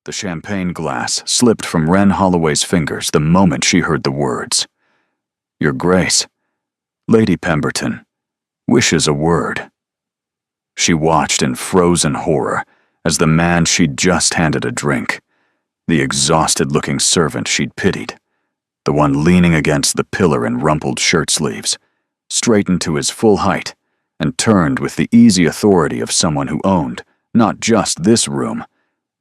The champagne glass slipped from Wren Holloway's fingers the moment she heard the words. "Your Grace, Lady Pemberton wishes a word." She watched in frozen horror as the man she'd just handed a drink, the exhausted-looking servant she'd pitied, the one leaning against the pillar in rumpled shirt sleeves, straightened to his full height and turned with the easy authority of someone who owned not just this room,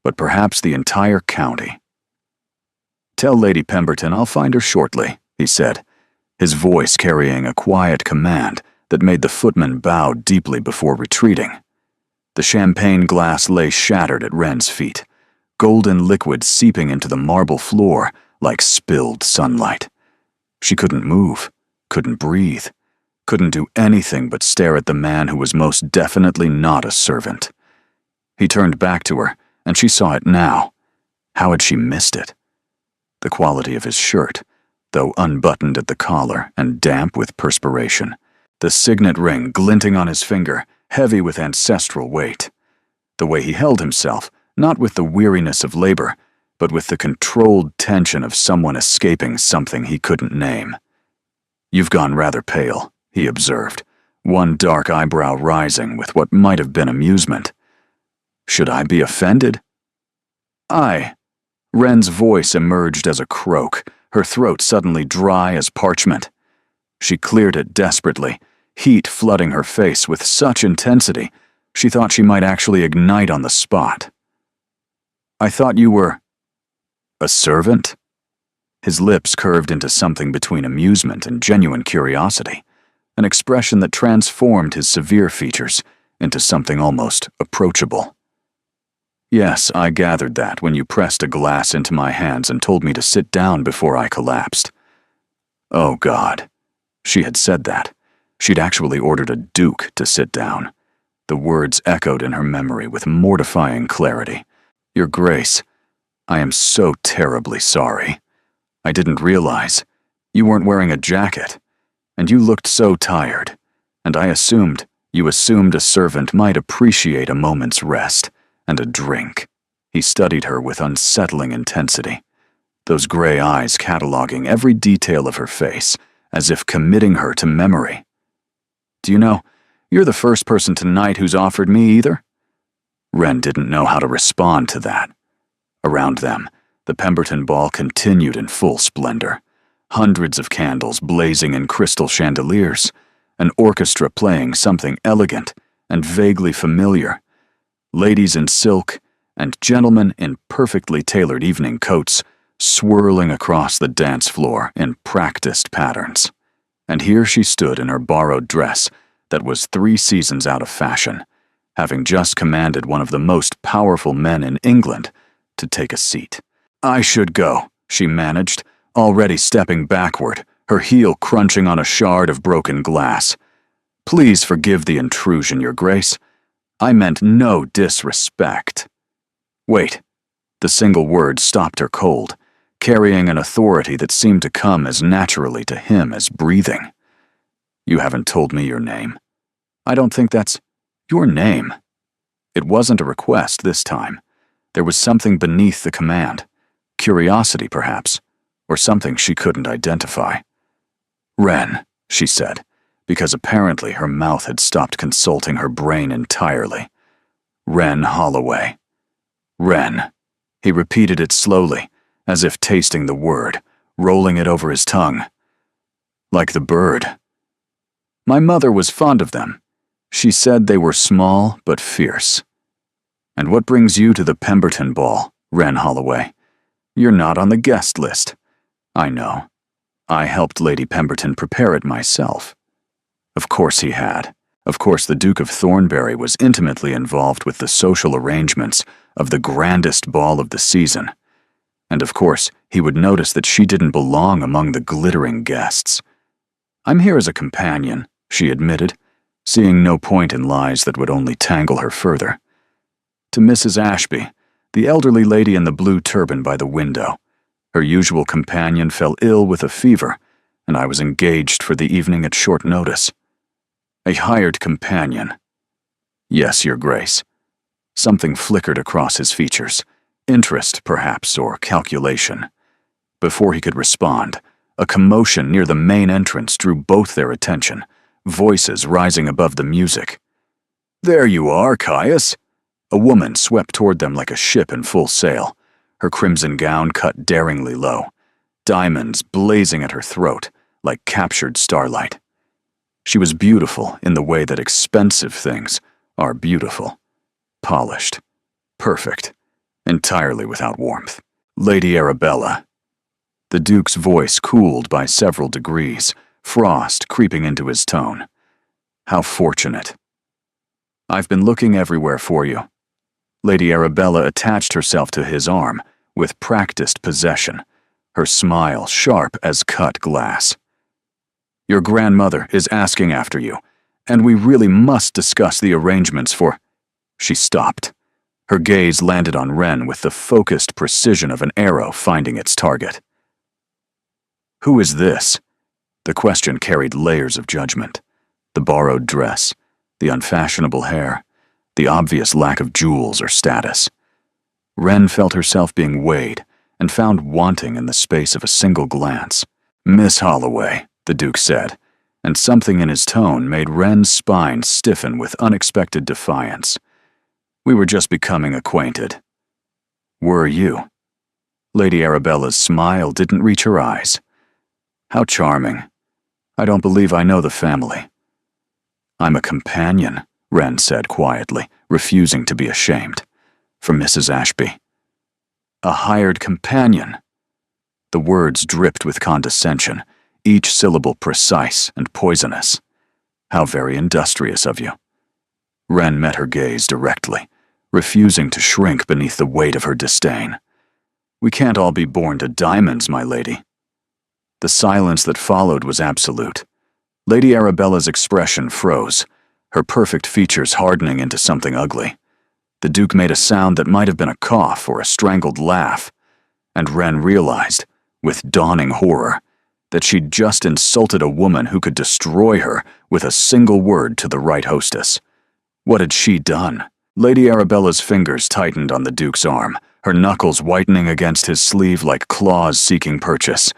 but perhaps the entire county. "Tell Lady Pemberton I'll find her shortly," he said, his voice carrying a quiet command that made the footman bow deeply before retreating. The champagne glass lay shattered at Wren's feet, golden liquid seeping into the marble floor like spilled sunlight. She couldn't move, couldn't breathe, couldn't do anything but stare at the man who was most definitely not a servant. He turned back to her, and she saw it now. How had she missed it? The quality of his shirt, though unbuttoned at the collar and damp with perspiration. The signet ring glinting on his finger, heavy with ancestral weight. The way he held himself, not with the weariness of labor, but with the controlled tension of someone escaping something he couldn't name. "You've gone rather pale," he observed, one dark eyebrow rising with what might have been amusement. "Should I be offended?" "I." Wren's voice emerged as a croak, her throat suddenly dry as parchment. She cleared it desperately, heat flooding her face with such intensity she thought she might actually ignite on the spot. "I thought you were a servant?" His lips curved into something between amusement and genuine curiosity, an expression that transformed his severe features into something almost approachable. "Yes, I gathered that when you pressed a glass into my hands and told me to sit down before I collapsed." Oh God. She had said that. She'd actually ordered a duke to sit down. The words echoed in her memory with mortifying clarity. "Your Grace, I am so terribly sorry. I didn't realize. You weren't wearing a jacket, and you looked so tired, and I assumed you assumed a servant might appreciate a moment's rest and a drink." He studied her with unsettling intensity, those gray eyes cataloging every detail of her face, as if committing her to memory. "Do you know, you're the first person tonight who's offered me either?" Wren didn't know how to respond to that. Around them, the Pemberton ball continued in full splendor. Hundreds of candles blazing in crystal chandeliers, an orchestra playing something elegant and vaguely familiar, ladies in silk and gentlemen in perfectly tailored evening coats swirling across the dance floor in practiced patterns. And here she stood in her borrowed dress that was 3 seasons out of fashion, having just commanded one of the most powerful men in England to take a seat. "I should go," she managed, already stepping backward, her heel crunching on a shard of broken glass. "Please forgive the intrusion, Your Grace. I meant no disrespect." "Wait." The single word stopped her cold, carrying an authority that seemed to come as naturally to him as breathing. "You haven't told me your name." "I don't think that's your name." It wasn't a request this time. There was something beneath the command. Curiosity, perhaps, or something she couldn't identify. "Wren," she said, because apparently her mouth had stopped consulting her brain entirely. "Wren Holloway." "Wren." He repeated it slowly, as if tasting the word, rolling it over his tongue. "Like the bird." "My mother was fond of them. She said they were small but fierce." "And what brings you to the Pemberton ball, Wren Holloway? You're not on the guest list." "I know. I helped Lady Pemberton prepare it myself." Of course he had. Of course the Duke of Thornbury was intimately involved with the social arrangements of the grandest ball of the season. And of course he would notice that she didn't belong among the glittering guests. "I'm here as a companion," she admitted, seeing no point in lies that would only tangle her further. "To Mrs. Ashby, the elderly lady in the blue turban by the window. Her usual companion fell ill with a fever, and I was engaged for the evening at short notice." "A hired companion." "Yes, Your Grace." Something flickered across his features. Interest, perhaps, or calculation. Before he could respond, a commotion near the main entrance drew both their attention, voices rising above the music. "There you are, Caius!" A woman swept toward them like a ship in full sail, her crimson gown cut daringly low, diamonds blazing at her throat like captured starlight. She was beautiful in the way that expensive things are beautiful. Polished. Perfect. Entirely without warmth. Lady Arabella. The Duke's voice cooled by several degrees, frost creeping into his tone. How fortunate. "I've been looking everywhere for you." Lady Arabella attached herself to his arm with practiced possession, her smile sharp as cut glass. "Your grandmother is asking after you, and we really must discuss the arrangements for—" She stopped. Her gaze landed on Wren with the focused precision of an arrow finding its target. "Who is this?" The question carried layers of judgment. The borrowed dress, the unfashionable hair, the obvious lack of jewels or status. Wren felt herself being weighed and found wanting in the space of a single glance. "Miss Holloway," the Duke said, and something in his tone made Wren's spine stiffen with unexpected defiance. "We were just becoming acquainted." "Were you?" Lady Arabella's smile didn't reach her eyes. "How charming. I don't believe I know the family." "I'm a companion," Wren said quietly, refusing to be ashamed. "For Mrs. Ashby." "A hired companion." The words dripped with condescension, each syllable precise and poisonous. "How very industrious of you." Wren met her gaze directly, refusing to shrink beneath the weight of her disdain. "We can't all be born to diamonds, my lady." The silence that followed was absolute. Lady Arabella's expression froze, her perfect features hardening into something ugly. The Duke made a sound that might have been a cough or a strangled laugh, and Wren realized, with dawning horror, that she'd just insulted a woman who could destroy her with a single word to the right hostess. What had she done? Lady Arabella's fingers tightened on the Duke's arm, her knuckles whitening against his sleeve like claws seeking purchase.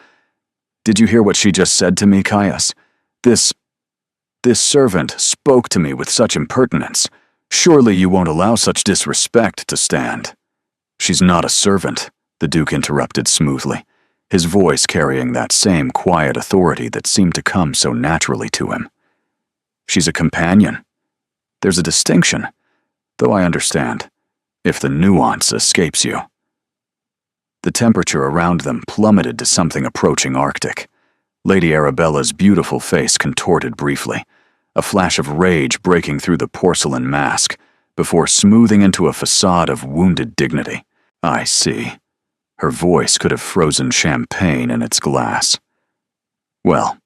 "Did you hear what she just said to me, Caius? This servant spoke to me with such impertinence. Surely you won't allow such disrespect to stand." "She's not a servant," the Duke interrupted smoothly, his voice carrying that same quiet authority that seemed to come so naturally to him. "She's a companion. There's a distinction, though I understand, if the nuance escapes you." The temperature around them plummeted to something approaching Arctic. Lady Arabella's beautiful face contorted briefly, a flash of rage breaking through the porcelain mask, before smoothing into a facade of wounded dignity. "I see." Her voice could have frozen champagne in its glass. "Well,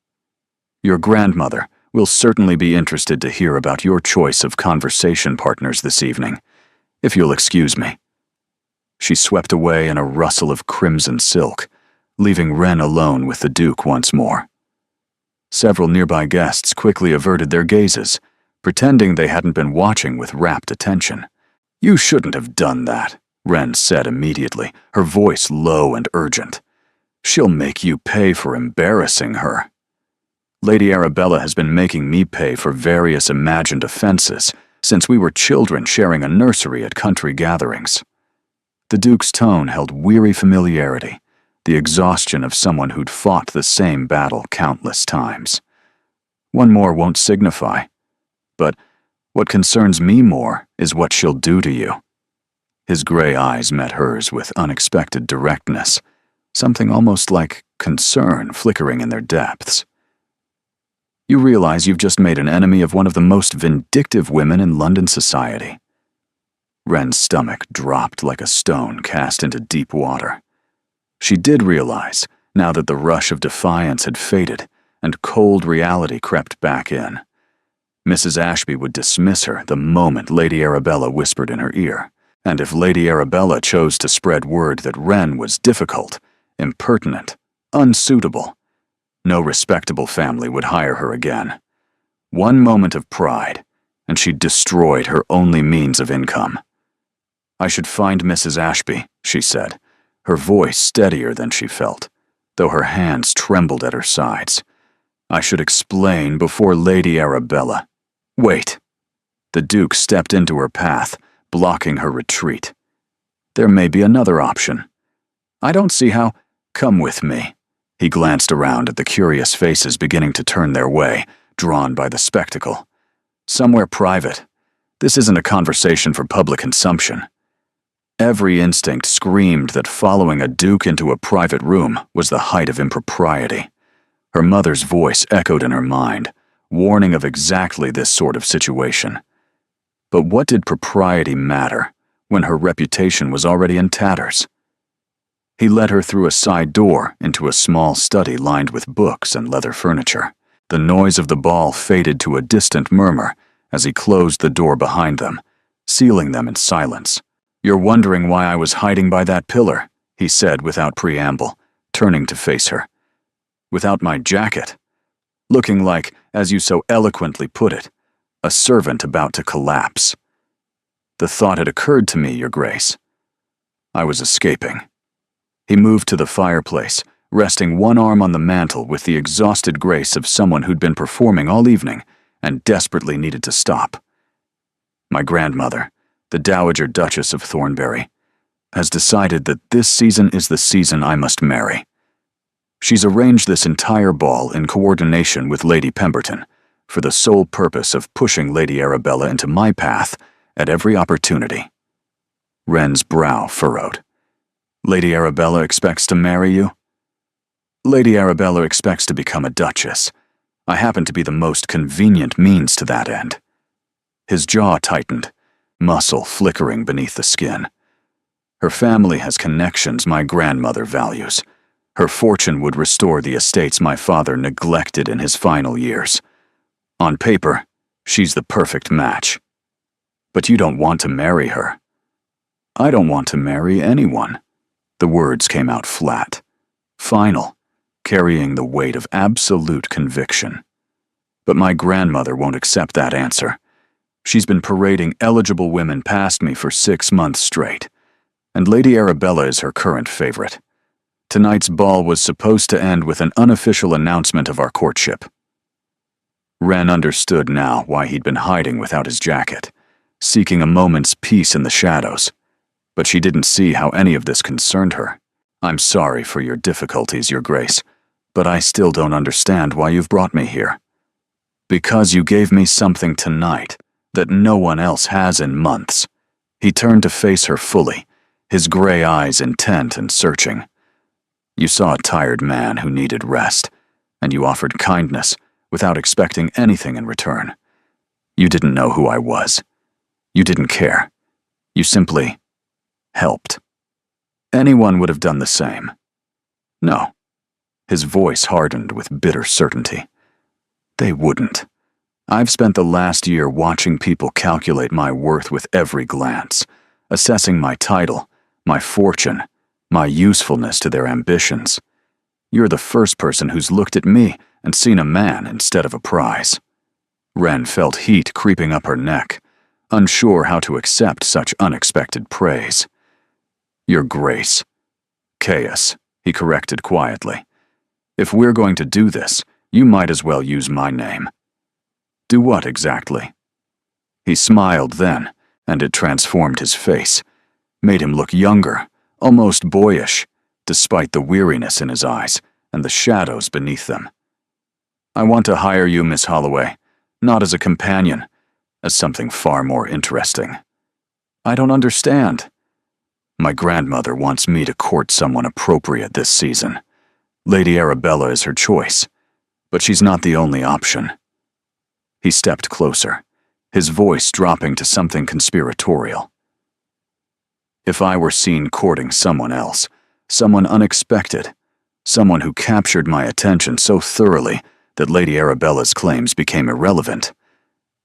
your grandmother will certainly be interested to hear about your choice of conversation partners this evening, if you'll excuse me." She swept away in a rustle of crimson silk, leaving Wren alone with the Duke once more. Several nearby guests quickly averted their gazes, pretending they hadn't been watching with rapt attention. "You shouldn't have done that," Wren said immediately, her voice low and urgent. "She'll make you pay for embarrassing her." "Lady Arabella has been making me pay for various imagined offenses since we were children sharing a nursery at country gatherings." The Duke's tone held weary familiarity, the exhaustion of someone who'd fought the same battle countless times. "One more won't signify. But what concerns me more is what she'll do to you." His gray eyes met hers with unexpected directness, something almost like concern flickering in their depths. "You realize you've just made an enemy of one of the most vindictive women in London society." Wren's stomach dropped like a stone cast into deep water. She did realize, now that the rush of defiance had faded and cold reality crept back in. Mrs. Ashby would dismiss her the moment Lady Arabella whispered in her ear, and if Lady Arabella chose to spread word that Wren was difficult, impertinent, unsuitable, no respectable family would hire her again. One moment of pride, and she'd destroyed her only means of income. I should find Mrs. Ashby, she said, her voice steadier than she felt, though her hands trembled at her sides. I should explain before Lady Arabella. Wait. The Duke stepped into her path, blocking her retreat. There may be another option. I don't see how. Come with me. He glanced around at the curious faces beginning to turn their way, drawn by the spectacle. Somewhere private. This isn't a conversation for public consumption. Every instinct screamed that following a duke into a private room was the height of impropriety. Her mother's voice echoed in her mind, warning of exactly this sort of situation. But what did propriety matter when her reputation was already in tatters? He led her through a side door into a small study lined with books and leather furniture. The noise of the ball faded to a distant murmur as he closed the door behind them, sealing them in silence. You're wondering why I was hiding by that pillar, he said without preamble, turning to face her. Without my jacket. Looking like, as you so eloquently put it, a servant about to collapse. The thought had occurred to me, Your Grace. I was escaping. He moved to the fireplace, resting one arm on the mantel with the exhausted grace of someone who'd been performing all evening and desperately needed to stop. My grandmother, the Dowager Duchess of Thornbury, has decided that this season is the season I must marry. She's arranged this entire ball in coordination with Lady Pemberton for the sole purpose of pushing Lady Arabella into my path at every opportunity. Wren's brow furrowed. Lady Arabella expects to marry you? Lady Arabella expects to become a duchess. I happen to be the most convenient means to that end. His jaw tightened, muscle flickering beneath the skin. Her family has connections my grandmother values. Her fortune would restore the estates my father neglected in his final years. On paper, she's the perfect match. But you don't want to marry her. I don't want to marry anyone. The words came out flat, final, carrying the weight of absolute conviction. But my grandmother won't accept that answer. She's been parading eligible women past me for 6 months straight, and Lady Arabella is her current favorite. Tonight's ball was supposed to end with an unofficial announcement of our courtship. Wren understood now why he'd been hiding without his jacket, seeking a moment's peace in the shadows. But she didn't see how any of this concerned her. I'm sorry for your difficulties, Your Grace, but I still don't understand why you've brought me here. Because you gave me something tonight that no one else has in months. He turned to face her fully, his gray eyes intent and searching. You saw a tired man who needed rest, and you offered kindness without expecting anything in return. You didn't know who I was. You didn't care. You simply helped. Anyone would have done the same. No. His voice hardened with bitter certainty. They wouldn't. I've spent the last year watching people calculate my worth with every glance, assessing my title, my fortune, my usefulness to their ambitions. You're the first person who's looked at me and seen a man instead of a prize. Wren felt heat creeping up her neck, unsure how to accept such unexpected praise. Your Grace. Caius, he corrected quietly. If we're going to do this, you might as well use my name. Do what exactly? He smiled then, and it transformed his face, made him look younger, almost boyish, despite the weariness in his eyes and the shadows beneath them. I want to hire you, Miss Holloway, not as a companion, as something far more interesting. I don't understand. My grandmother wants me to court someone appropriate this season. Lady Arabella is her choice, but she's not the only option. He stepped closer, his voice dropping to something conspiratorial. If I were seen courting someone else, someone unexpected, someone who captured my attention so thoroughly that Lady Arabella's claims became irrelevant,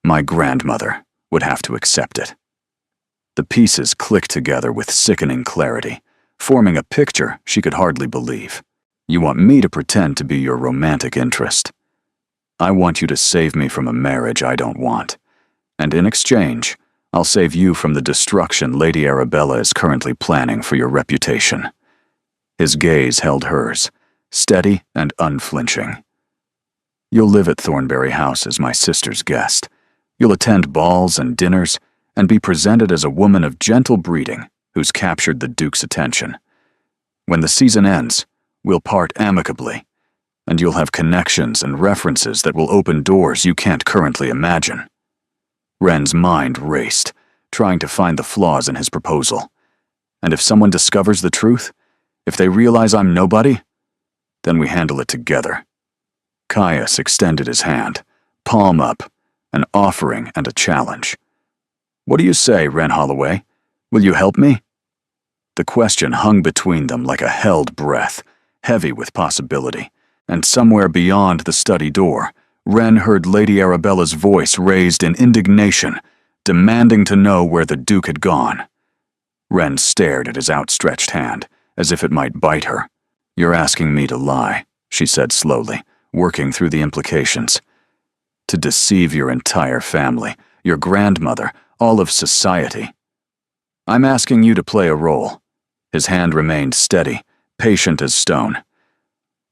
my grandmother would have to accept it. The pieces clicked together with sickening clarity, forming a picture she could hardly believe. You want me to pretend to be your romantic interest. I want you to save me from a marriage I don't want, and in exchange, I'll save you from the destruction Lady Arabella is currently planning for your reputation." His gaze held hers, steady and unflinching. "You'll live at Thornbury House as my sister's guest. You'll attend balls and dinners and be presented as a woman of gentle breeding who's captured the Duke's attention. When the season ends, we'll part amicably, and you'll have connections and references that will open doors you can't currently imagine." Wren's mind raced, trying to find the flaws in his proposal. And if someone discovers the truth, if they realize I'm nobody, then we handle it together. Caius extended his hand, palm up, an offering and a challenge. "What do you say, Wren Holloway? Will you help me?" The question hung between them like a held breath, heavy with possibility, and somewhere beyond the study door, Wren heard Lady Arabella's voice raised in indignation, demanding to know where the Duke had gone. Wren stared at his outstretched hand, as if it might bite her. "You're asking me to lie," she said slowly, working through the implications. "To deceive your entire family, your grandmother, all of society. I'm asking you to play a role." His hand remained steady, patient as stone.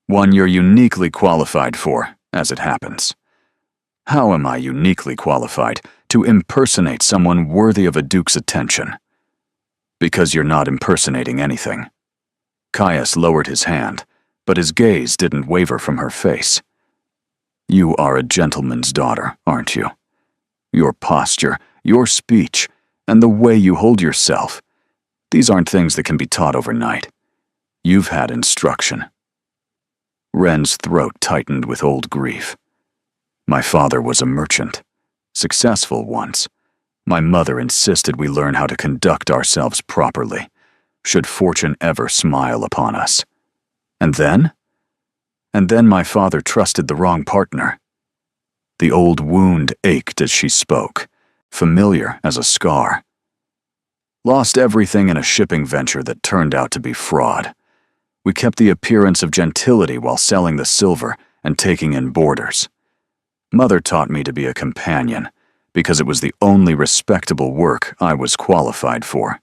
"One you're uniquely qualified for, as it happens." "How am I uniquely qualified to impersonate someone worthy of a Duke's attention?" "Because you're not impersonating anything." Caius lowered his hand, but his gaze didn't waver from her face. "You are a gentleman's daughter, aren't you? Your posture, your speech, and the way you hold yourself, these aren't things that can be taught overnight. You've had instruction." Wren's throat tightened with old grief. "My father was a merchant, successful once. My mother insisted we learn how to conduct ourselves properly, should fortune ever smile upon us. And then? And then my father trusted the wrong partner." The old wound ached as she spoke, familiar as a scar. "Lost everything in a shipping venture that turned out to be fraud. We kept the appearance of gentility while selling the silver and taking in boarders. Mother taught me to be a companion, because it was the only respectable work I was qualified for.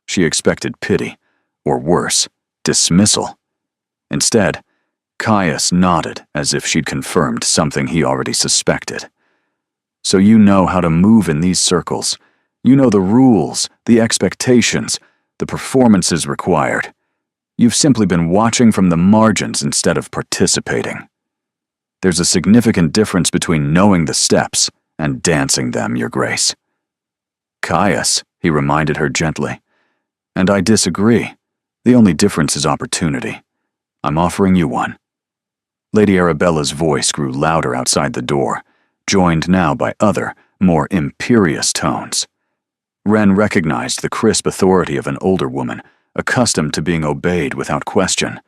She expected pity, or worse, dismissal. Instead, Caius nodded as if she'd confirmed something he already suspected. So you know how to move in these circles. You know the rules, the expectations, the performances required. You've simply been watching from the margins instead of participating. There's a significant difference between knowing the steps and dancing them, Your Grace." "Caius," he reminded her gently. "And I disagree. The only difference is opportunity. I'm offering you one." Lady Arabella's voice grew louder outside the door, joined now by other, more imperious tones. Wren recognized the crisp authority of an older woman, accustomed to being obeyed without question.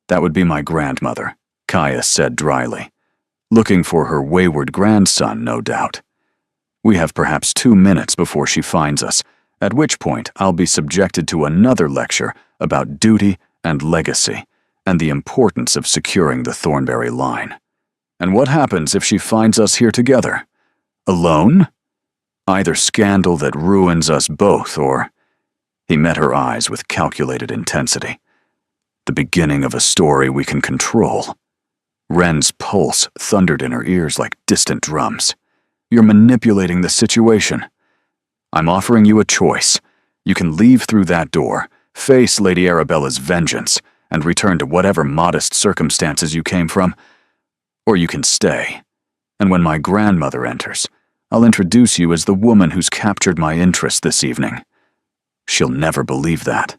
"That would be my grandmother," Caius said dryly. "Looking for her wayward grandson, no doubt. We have perhaps 2 minutes before she finds us, at which point I'll be subjected to another lecture about duty and legacy, and the importance of securing the Thornbury line. And what happens if she finds us here together? Alone? Either scandal that ruins us both, or—" He met her eyes with calculated intensity. "The beginning of a story we can control." Wren's pulse thundered in her ears like distant drums. "You're manipulating the situation. I'm offering you a choice. You can leave through that door, face Lady Arabella's vengeance, and return to whatever modest circumstances you came from, or you can stay. And when my grandmother enters, I'll introduce you as the woman who's captured my interest this evening. She'll never believe that.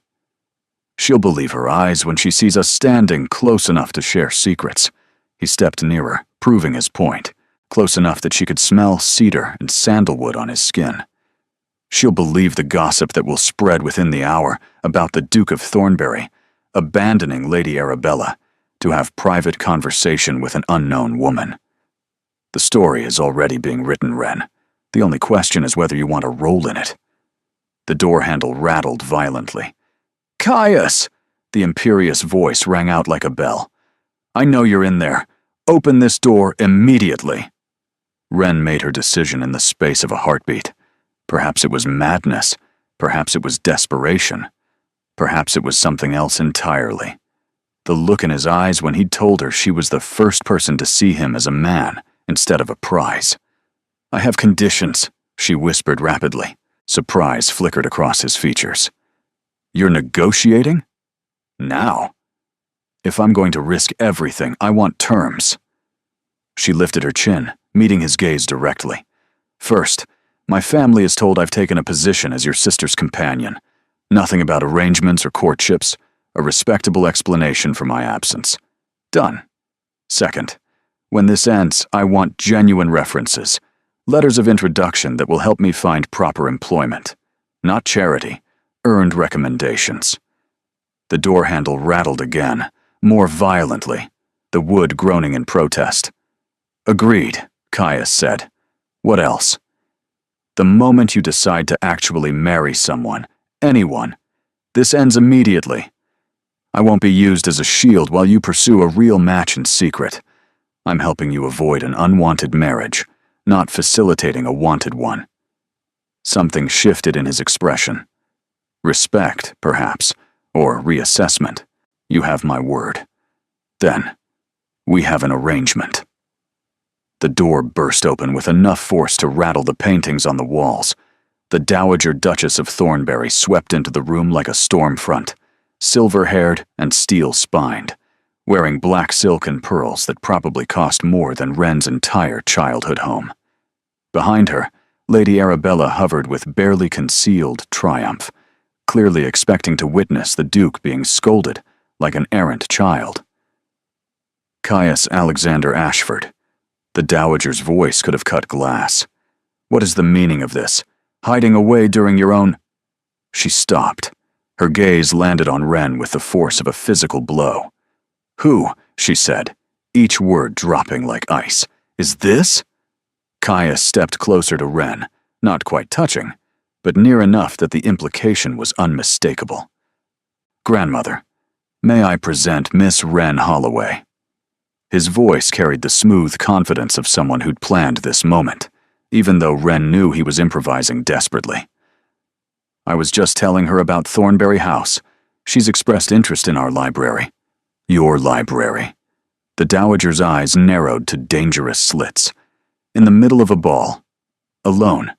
She'll believe her eyes when she sees us standing close enough to share secrets." He stepped nearer, proving his point, close enough that she could smell cedar and sandalwood on his skin. "She'll believe the gossip that will spread within the hour about the Duke of Thornbury, abandoning Lady Arabella to have private conversation with an unknown woman. The story is already being written, Wren. The only question is whether you want a role in it." The door handle rattled violently. "Caius!" The imperious voice rang out like a bell. "I know you're in there. Open this door immediately." Wren made her decision in the space of a heartbeat. Perhaps it was madness. Perhaps it was desperation. Perhaps it was something else entirely. The look in his eyes when he'd told her she was the first person to see him as a man instead of a prize. "I have conditions," she whispered rapidly. Surprise flickered across his features. "You're negotiating? Now? If I'm going to risk everything, I want terms." She lifted her chin, meeting his gaze directly. "First, my family is told I've taken a position as your sister's companion. Nothing about arrangements or courtships. A respectable explanation for my absence. Done. Second, when this ends, I want genuine references. Letters of introduction that will help me find proper employment. Not charity. Earned recommendations." The door handle rattled again, more violently, the wood groaning in protest. "Agreed," Caius said. "What else?" "The moment you decide to actually marry someone, anyone, this ends immediately. I won't be used as a shield while you pursue a real match in secret. I'm helping you avoid an unwanted marriage, not facilitating a wanted one." Something shifted in his expression. Respect, perhaps, or reassessment. "You have my word. Then, we have an arrangement." The door burst open with enough force to rattle the paintings on the walls. The Dowager Duchess of Thornbury swept into the room like a storm front, silver-haired and steel-spined, wearing black silk and pearls that probably cost more than Wren's entire childhood home. Behind her, Lady Arabella hovered with barely concealed triumph, clearly expecting to witness the Duke being scolded like an errant child. Caius Alexander Ashford. The Dowager's voice could have cut glass. "What is the meaning of this? Hiding away during your own—" She stopped. Her gaze landed on Wren with the force of a physical blow. "Who?" she said, each word dropping like ice. "Is this?" Caius stepped closer to Wren, not quite touching, but near enough that the implication was unmistakable. "Grandmother, may I present Miss Wren Holloway?" His voice carried the smooth confidence of someone who'd planned this moment, even though Wren knew he was improvising desperately. "I was just telling her about Thornbury House. She's expressed interest in our library." "Your library." The Dowager's eyes narrowed to dangerous slits. "In the middle of a ball. Alone.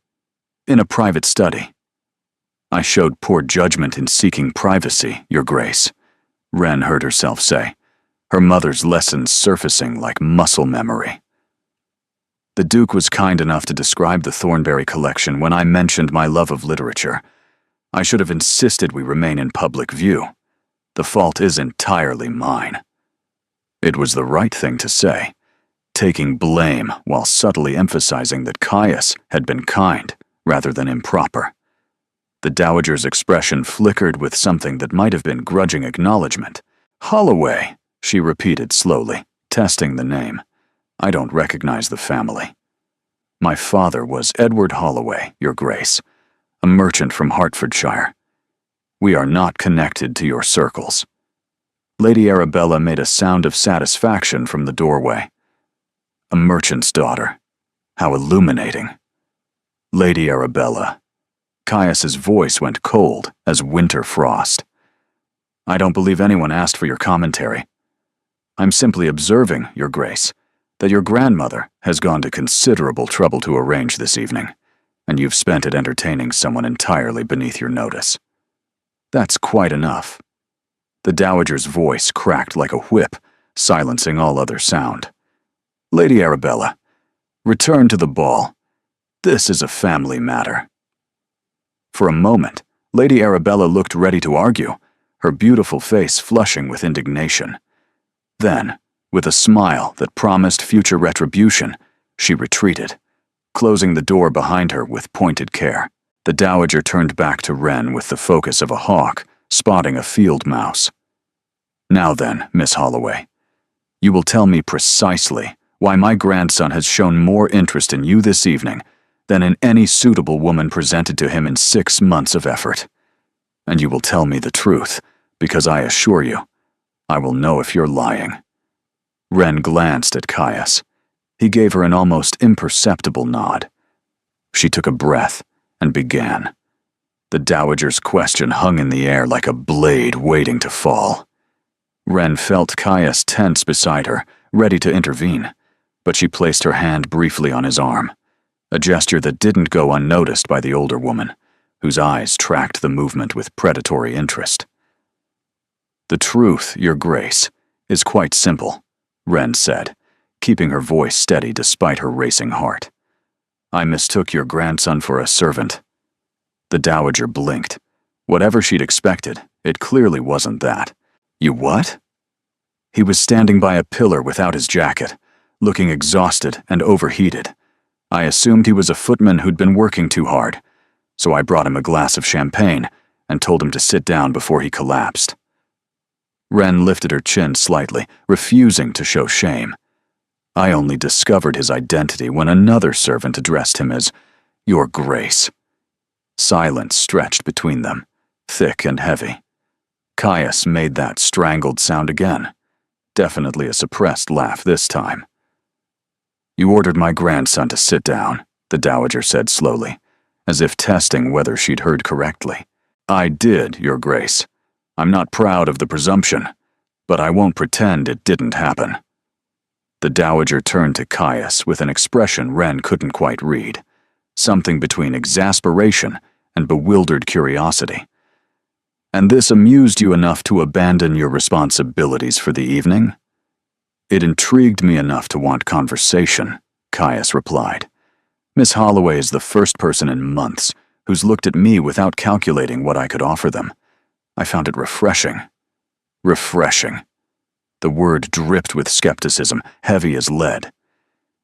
In a private study." "I showed poor judgment in seeking privacy, Your Grace," Wren heard herself say, her mother's lessons surfacing like muscle memory. "The Duke was kind enough to describe the Thornbury collection when I mentioned my love of literature. I should have insisted we remain in public view. The fault is entirely mine." It was the right thing to say, taking blame while subtly emphasizing that Caius had been kind rather than improper. The Dowager's expression flickered with something that might have been grudging acknowledgement. "Holloway," she repeated slowly, testing the name. "I don't recognize the family." "My father was Edward Holloway, Your Grace, a merchant from Hertfordshire. We are not connected to your circles." Lady Arabella made a sound of satisfaction from the doorway. "A merchant's daughter. How illuminating." "Lady Arabella." Caius's voice went cold as winter frost. "I don't believe anyone asked for your commentary. I'm simply observing, Your Grace, that your grandmother has gone to considerable trouble to arrange this evening, and you've spent it entertaining someone entirely beneath your notice. That's quite enough." The Dowager's voice cracked like a whip, silencing all other sound. "Lady Arabella, return to the ball. This is a family matter." For a moment, Lady Arabella looked ready to argue, her beautiful face flushing with indignation. Then, with a smile that promised future retribution, she retreated, closing the door behind her with pointed care. The Dowager turned back to Wren with the focus of a hawk, spotting a field mouse. "Now then, Miss Holloway, you will tell me precisely why my grandson has shown more interest in you this evening than in any suitable woman presented to him in 6 months of effort. And you will tell me the truth, because I assure you, I will know if you're lying." Wren glanced at Caius. He gave her an almost imperceptible nod. She took a breath and began. The dowager's question hung in the air like a blade waiting to fall. Wren felt Caius tense beside her, ready to intervene, but she placed her hand briefly on his arm, a gesture that didn't go unnoticed by the older woman, whose eyes tracked the movement with predatory interest. "The truth, Your Grace, is quite simple," Wren said, keeping her voice steady despite her racing heart. "I mistook your grandson for a servant." The dowager blinked. Whatever she'd expected, it clearly wasn't that. "You what?" He was standing by a pillar without his jacket, looking exhausted and overheated. I assumed he was a footman who'd been working too hard, so I brought him a glass of champagne and told him to sit down before he collapsed. Wren lifted her chin slightly, refusing to show shame. I only discovered his identity when another servant addressed him as Your Grace. Silence stretched between them, thick and heavy. Caius made that strangled sound again, definitely a suppressed laugh this time. "You ordered my grandson to sit down," the dowager said slowly, as if testing whether she'd heard correctly. "I did, Your Grace. I'm not proud of the presumption, but I won't pretend it didn't happen." The dowager turned to Caius with an expression Wren couldn't quite read, something between exasperation and bewildered curiosity. "And this amused you enough to abandon your responsibilities for the evening?" "It intrigued me enough to want conversation," Caius replied. "Miss Holloway is the first person in months who's looked at me without calculating what I could offer them. I found it refreshing." Refreshing. The word dripped with skepticism, heavy as lead.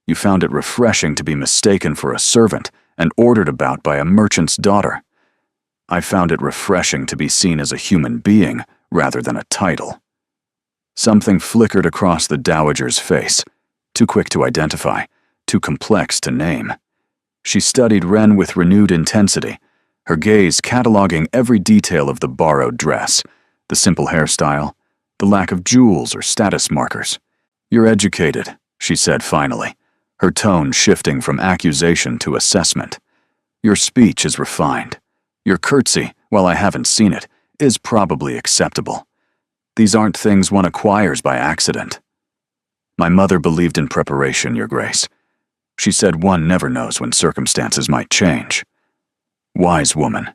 "You found it refreshing to be mistaken for a servant and ordered about by a merchant's daughter. I found it refreshing to be seen as a human being rather than a title." Something flickered across the dowager's face, too quick to identify, too complex to name. She studied Wren with renewed intensity, her gaze cataloging every detail of the borrowed dress, the simple hairstyle, the lack of jewels or status markers. "You're educated," she said finally, her tone shifting from accusation to assessment. "Your speech is refined. Your curtsy, while I haven't seen it, is probably acceptable. These aren't things one acquires by accident." "My mother believed in preparation, Your Grace. She said one never knows when circumstances might change." "Wise woman.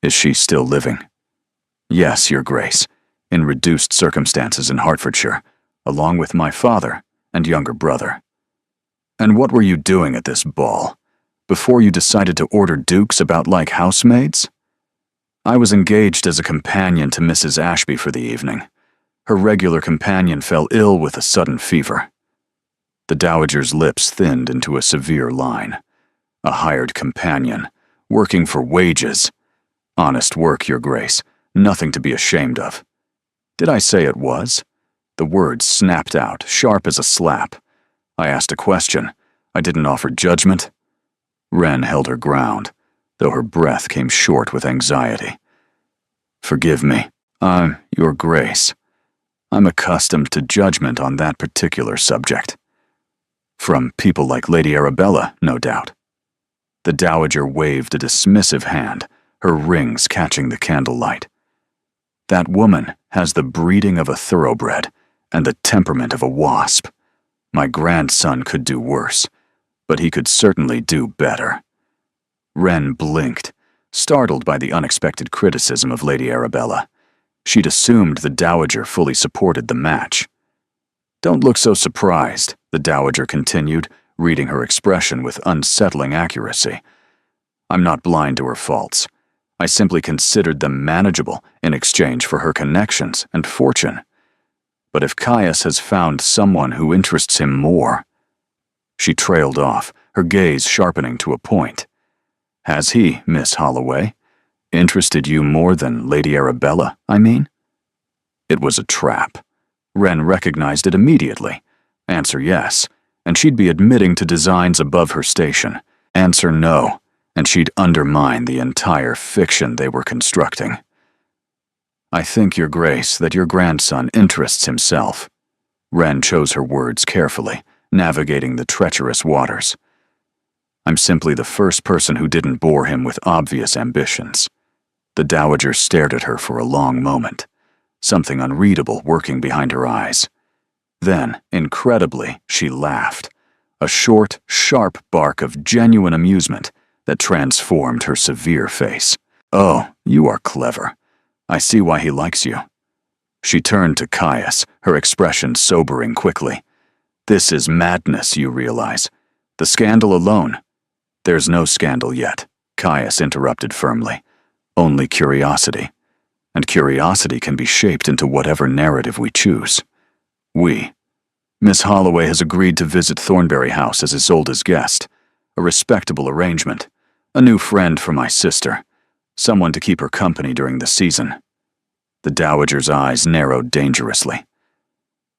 Is she still living?" "Yes, Your Grace, in reduced circumstances in Hertfordshire, along with my father and younger brother." "And what were you doing at this ball? Before you decided to order dukes about like housemaids?" "I was engaged as a companion to Mrs. Ashby for the evening. Her regular companion fell ill with a sudden fever." The dowager's lips thinned into a severe line. A hired companion, working for wages. Honest work, Your Grace, nothing to be ashamed of. "Did I say it was?" The words snapped out, sharp as a slap. "I asked a question. I didn't offer judgment." Wren held her ground, though her breath came short with anxiety. "Forgive me. Your Grace. I'm accustomed to judgment on that particular subject. From people like Lady Arabella, no doubt." The dowager waved a dismissive hand, her rings catching the candlelight. "That woman has the breeding of a thoroughbred and the temperament of a wasp. My grandson could do worse, but he could certainly do better." Wren blinked, startled by the unexpected criticism of Lady Arabella. She'd assumed the dowager fully supported the match. "Don't look so surprised," the dowager continued, reading her expression with unsettling accuracy. "I'm not blind to her faults. I simply considered them manageable in exchange for her connections and fortune. But if Caius has found someone who interests him more—" She trailed off, her gaze sharpening to a point. "Has he, Miss Holloway? Interested you more than Lady Arabella, I mean?" It was a trap. Wren recognized it immediately. Answer yes, and she'd be admitting to designs above her station. Answer no, and she'd undermine the entire fiction they were constructing. "I think, Your Grace, that your grandson interests himself." Wren chose her words carefully, navigating the treacherous waters. I'm simply the first person who didn't bore him with obvious ambitions." The dowager stared at her for a long moment, something unreadable working behind her eyes. Then, incredibly, she laughed, a short, sharp bark of genuine amusement that transformed her severe face. "Oh, you are clever. I see why he likes you." She turned to Caius, her expression sobering quickly. "This is madness, you realize. The scandal alone—" "There's no scandal yet," Caius interrupted firmly. "Only curiosity. And curiosity can be shaped into whatever narrative we choose. Miss Holloway has agreed to visit Thornbury House as Isolde's guest. A respectable arrangement. A new friend for my sister. Someone to keep her company during the season." The dowager's eyes narrowed dangerously.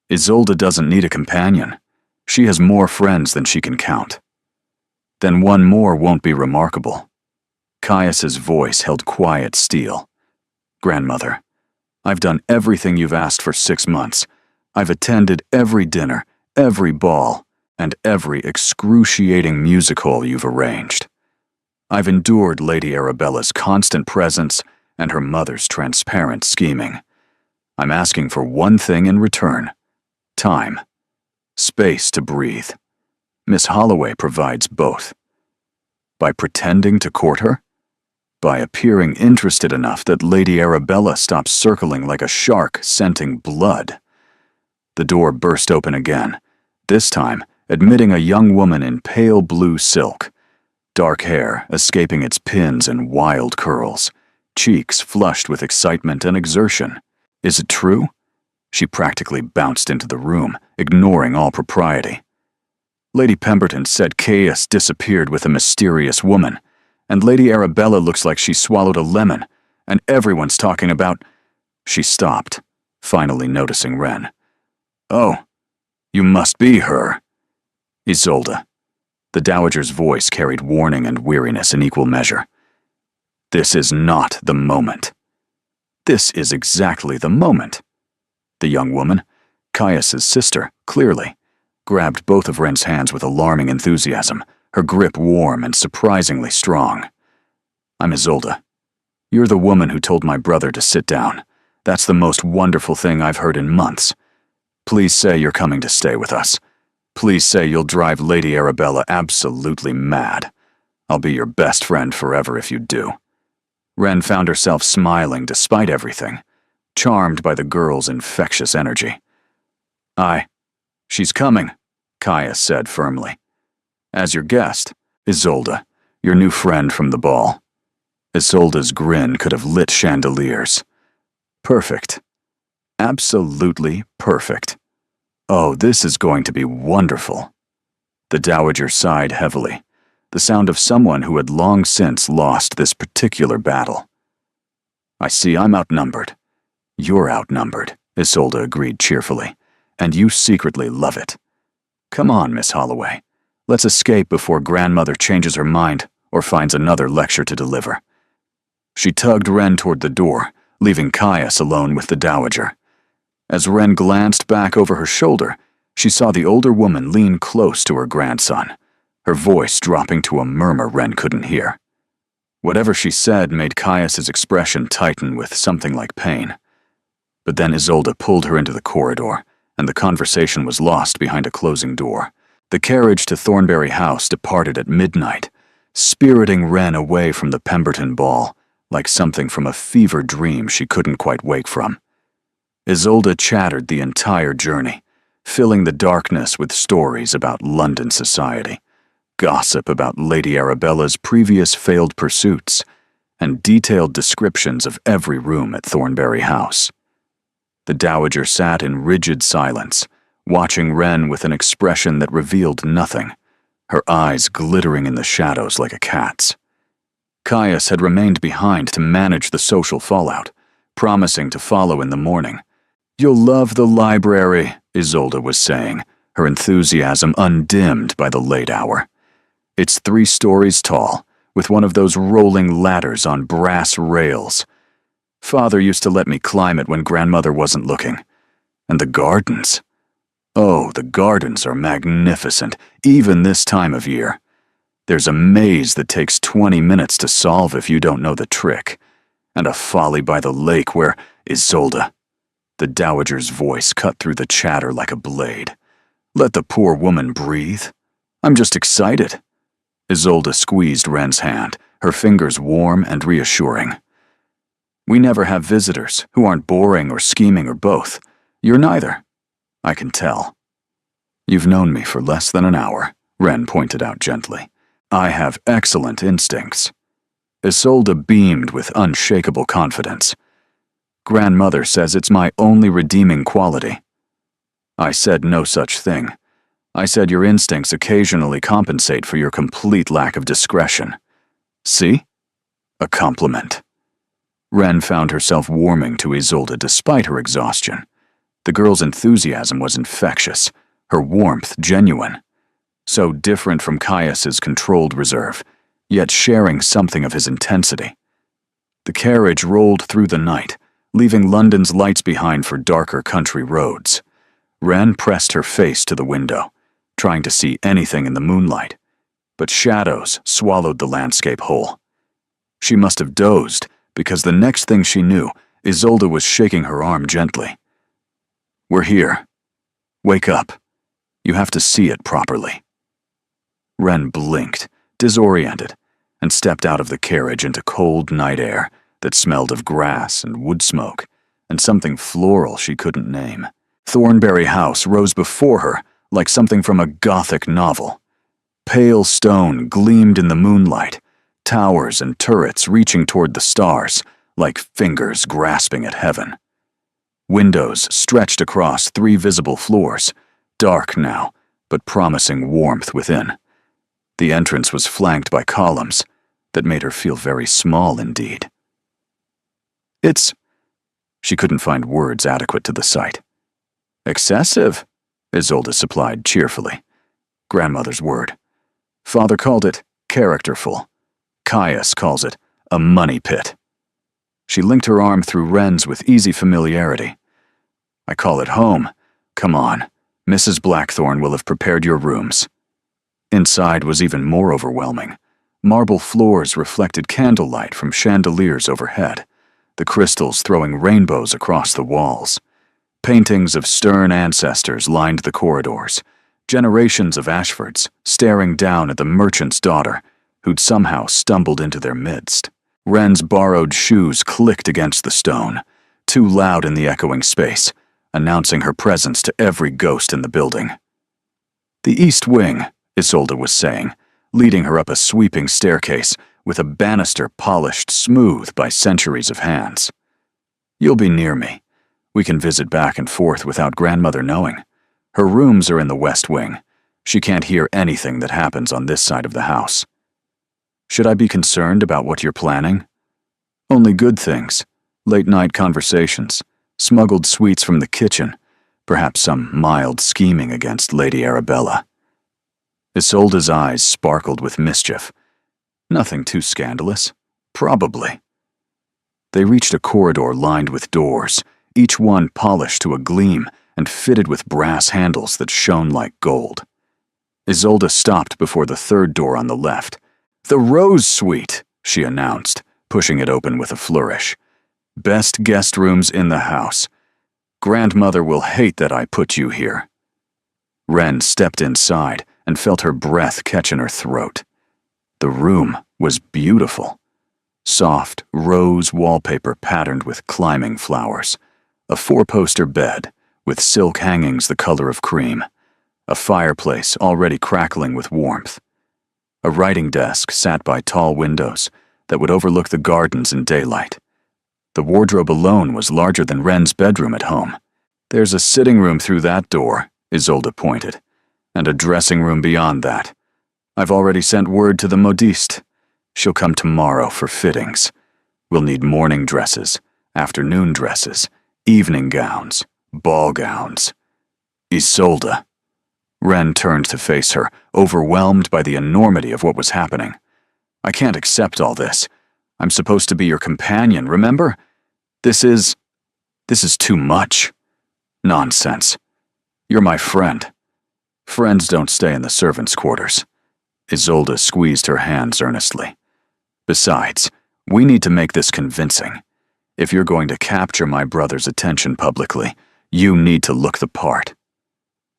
"Isolde doesn't need a companion. She has more friends than she can count." "Then one more won't be remarkable." Caius's voice held quiet steel. "Grandmother, I've done everything you've asked for 6 months. I've attended every dinner, every ball, and every excruciating music hall you've arranged. I've endured Lady Arabella's constant presence and her mother's transparent scheming. I'm asking for one thing in return: time. Space to breathe. Miss Holloway provides both. By pretending to court her? By appearing interested enough that Lady Arabella stops circling like a shark scenting blood." The door burst open again, this time admitting a young woman in pale blue silk, dark hair escaping its pins and wild curls, cheeks flushed with excitement and exertion. "Is it true?" She practically bounced into the room, ignoring all propriety. "Lady Pemberton said Caius disappeared with a mysterious woman, and Lady Arabella looks like she swallowed a lemon, and everyone's talking about—" She stopped, finally noticing Wren. "Oh, you must be her." "Isolde." The dowager's voice carried warning and weariness in equal measure. "This is not the moment." "This is exactly the moment." The young woman, Caius's sister, clearly, grabbed both of Wren's hands with alarming enthusiasm, her grip warm and surprisingly strong. "I'm Isolde. You're the woman who told my brother to sit down. That's the most wonderful thing I've heard in months. Please say you're coming to stay with us. Please say you'll drive Lady Arabella absolutely mad. I'll be your best friend forever if you do." Wren found herself smiling despite everything, charmed by the girl's infectious energy. "She's coming," Caius said firmly. "As your guest, Isolde, your new friend from the ball." Isolde's grin could have lit chandeliers. "Perfect. Absolutely perfect. Oh, this is going to be wonderful." The dowager sighed heavily, the sound of someone who had long since lost this particular battle. "I see I'm outnumbered." "You're outnumbered," Isolde agreed cheerfully, "and you secretly love it. Come on, Miss Holloway. Let's escape before grandmother changes her mind or finds another lecture to deliver." She tugged Wren toward the door, leaving Caius alone with the dowager. As Wren glanced back over her shoulder, she saw the older woman lean close to her grandson, her voice dropping to a murmur Wren couldn't hear. Whatever she said made Caius's expression tighten with something like pain. But then Isolde pulled her into the corridor, and the conversation was lost behind a closing door. The carriage to Thornbury House departed at midnight, spiriting Wren away from the Pemberton ball, like something from a fever dream she couldn't quite wake from. Isolde chattered the entire journey, filling the darkness with stories about London society, gossip about Lady Arabella's previous failed pursuits, and detailed descriptions of every room at Thornbury House. The dowager sat in rigid silence, watching Wren with an expression that revealed nothing, her eyes glittering in the shadows like a cat's. Caius had remained behind to manage the social fallout, promising to follow in the morning. "You'll love the library," Isolde was saying, her enthusiasm undimmed by the late hour. "It's 3 stories tall, with one of those rolling ladders on brass rails. Father used to let me climb it when grandmother wasn't looking. And the gardens. Oh, the gardens are magnificent, even this time of year. There's a maze that takes 20 minutes to solve if you don't know the trick. And a folly by the lake where Isolde. The dowager's voice cut through the chatter like a blade. Let the poor woman breathe. I'm just excited. Isolde squeezed Ren's hand, her fingers warm and reassuring. We never have visitors who aren't boring or scheming or both. You're neither. I can tell. You've known me for less than an hour, Ren pointed out gently. I have excellent instincts. Isolde beamed with unshakable confidence. Grandmother says it's my only redeeming quality. I said no such thing. I said your instincts occasionally compensate for your complete lack of discretion. See? A compliment. Ren found herself warming to Isolde despite her exhaustion. The girl's enthusiasm was infectious, her warmth genuine. So different from Caius's controlled reserve, yet sharing something of his intensity. The carriage rolled through the night, leaving London's lights behind for darker country roads. Ren pressed her face to the window, trying to see anything in the moonlight, but shadows swallowed the landscape whole. She must have dozed, because the next thing she knew, Isolde was shaking her arm gently. We're here. Wake up. You have to see it properly. Ren blinked, disoriented, and stepped out of the carriage into cold night air that smelled of grass and wood smoke, and something floral she couldn't name. Thornbury House rose before her like something from a Gothic novel. Pale stone gleamed in the moonlight, towers and turrets reaching toward the stars like fingers grasping at heaven. Windows stretched across 3 visible floors, dark now, but promising warmth within. The entrance was flanked by columns that made her feel very small indeed. She couldn't find words adequate to the sight. Excessive, Isolde supplied cheerfully. Grandmother's word. Father called it characterful. Caius calls it a money pit. She linked her arm through Ren's with easy familiarity. I call it home. Come on. Mrs. Blackthorne will have prepared your rooms. Inside was even more overwhelming. Marble floors reflected candlelight from chandeliers overhead, the crystals throwing rainbows across the walls. Paintings of stern ancestors lined the corridors, generations of Ashfords staring down at the merchant's daughter, who'd somehow stumbled into their midst. Ren's borrowed shoes clicked against the stone, too loud in the echoing space, announcing her presence to every ghost in the building. The East Wing, Isolde was saying, leading her up a sweeping staircase with a banister polished smooth by centuries of hands. You'll be near me. We can visit back and forth without Grandmother knowing. Her rooms are in the West Wing. She can't hear anything that happens on this side of the house. Should I be concerned about what you're planning? Only good things. Late-night conversations, smuggled sweets from the kitchen, perhaps some mild scheming against Lady Arabella. Isolde's eyes sparkled with mischief. Nothing too scandalous. Probably. They reached a corridor lined with doors, each one polished to a gleam and fitted with brass handles that shone like gold. Isolde stopped before the third door on the left. The Rose Suite, she announced, pushing it open with a flourish. Best guest rooms in the house. Grandmother will hate that I put you here. Ren stepped inside and felt her breath catch in her throat. The room was beautiful. Soft rose wallpaper patterned with climbing flowers. A 4-poster bed with silk hangings the color of cream. A fireplace already crackling with warmth. A writing desk sat by tall windows that would overlook the gardens in daylight. The wardrobe alone was larger than Ren's bedroom at home. There's a sitting room through that door, Isolde pointed, and a dressing room beyond that. I've already sent word to the modiste. She'll come tomorrow for fittings. We'll need morning dresses, afternoon dresses, evening gowns, ball gowns. Isolde. Ren turned to face her, overwhelmed by the enormity of what was happening. I can't accept all this. I'm supposed to be your companion, remember? This is too much. Nonsense. You're my friend. Friends don't stay in the servants' quarters. Isolde squeezed her hands earnestly. Besides, we need to make this convincing. If you're going to capture my brother's attention publicly, you need to look the part.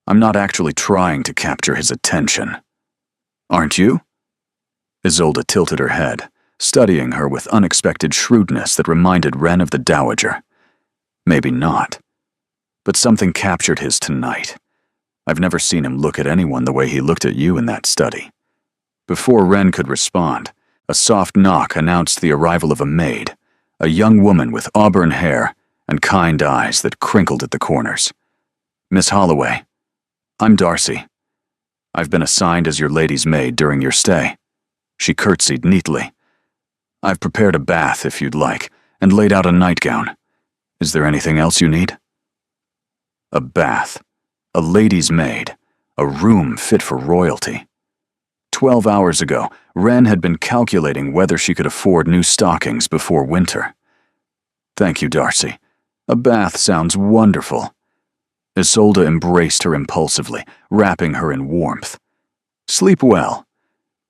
I'm not actually trying to capture his attention. Aren't you? Isolde tilted her head, studying her with unexpected shrewdness that reminded Wren of the Dowager. Maybe not. But something captured his tonight. I've never seen him look at anyone the way he looked at you in that study. Before Wren could respond, a soft knock announced the arrival of a maid, a young woman with auburn hair and kind eyes that crinkled at the corners. Miss Holloway, I'm Darcy. I've been assigned as your lady's maid during your stay. She curtsied neatly. I've prepared a bath if you'd like, and laid out a nightgown. Is there anything else you need? A bath, a lady's maid, a room fit for royalty. 12 hours ago, Wren had been calculating whether she could afford new stockings before winter. Thank you, Darcy. A bath sounds wonderful. Isolde embraced her impulsively, wrapping her in warmth. Sleep well.